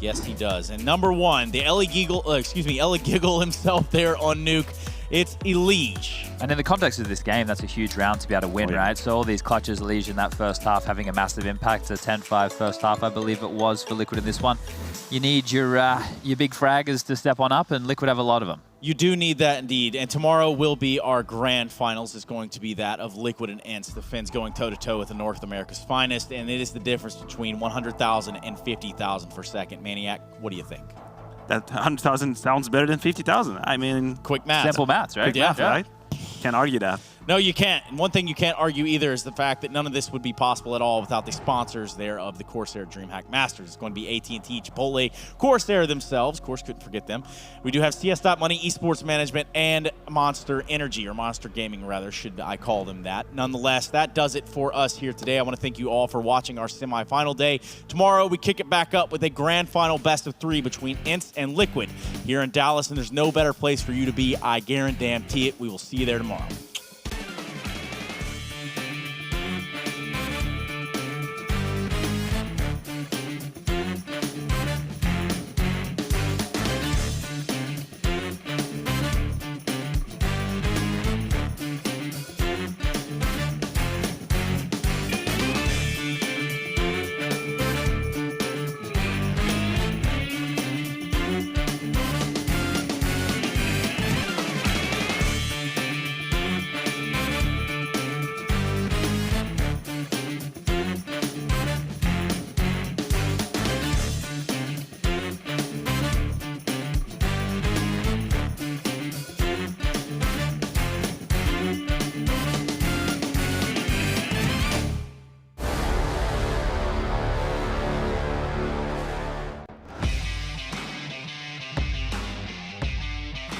Yes, he does. And number 1, the Ellie Giggle himself there on Nuke. It's Elige. And in the context of this game, that's a huge round to be able to win, right? So all these clutches, Elige in that first half having a massive impact. A 10-5 first half, I believe it was, for Liquid in this one. You need your big fraggers to step on up, and Liquid have a lot of them. You do need that indeed. And tomorrow will be our grand finals. It's going to be that of Liquid and ENCE. The Finns going toe-to-toe with the North America's finest, and it is the difference between 100,000 and 50,000 for second. Maniac, what do you think? That 100,000 sounds better than 50,000. I mean, quick math. Simple maths, right? Yeah. Right? Can't argue that. No, you can't. And one thing you can't argue either is the fact that none of this would be possible at all without the sponsors there of the CORSAIR DreamHack Masters. It's going to be AT&T, Chipotle, CORSAIR themselves. Of course, couldn't forget them. We do have CS.Money, Esports Management, and Monster Energy, or Monster Gaming, rather, should I call them that. Nonetheless, that does it for us here today. I want to thank you all for watching our semifinal day. Tomorrow, we kick it back up with a grand final best-of-3 between ENCE and Liquid here in Dallas, and there's no better place for you to be. I guarantee it. We will see you there tomorrow.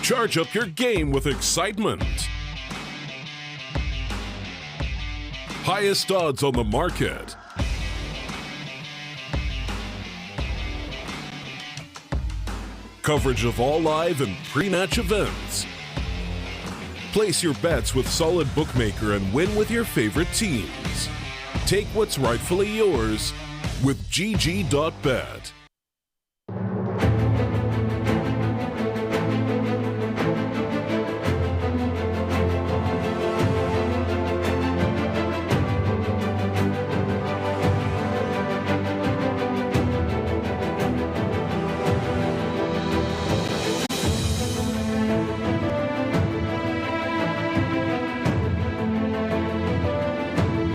Charge up your game with excitement. Highest odds on the market. Coverage of all live and pre-match events. Place your bets with solid bookmaker and win with your favorite teams. Take what's rightfully yours with GG.bet.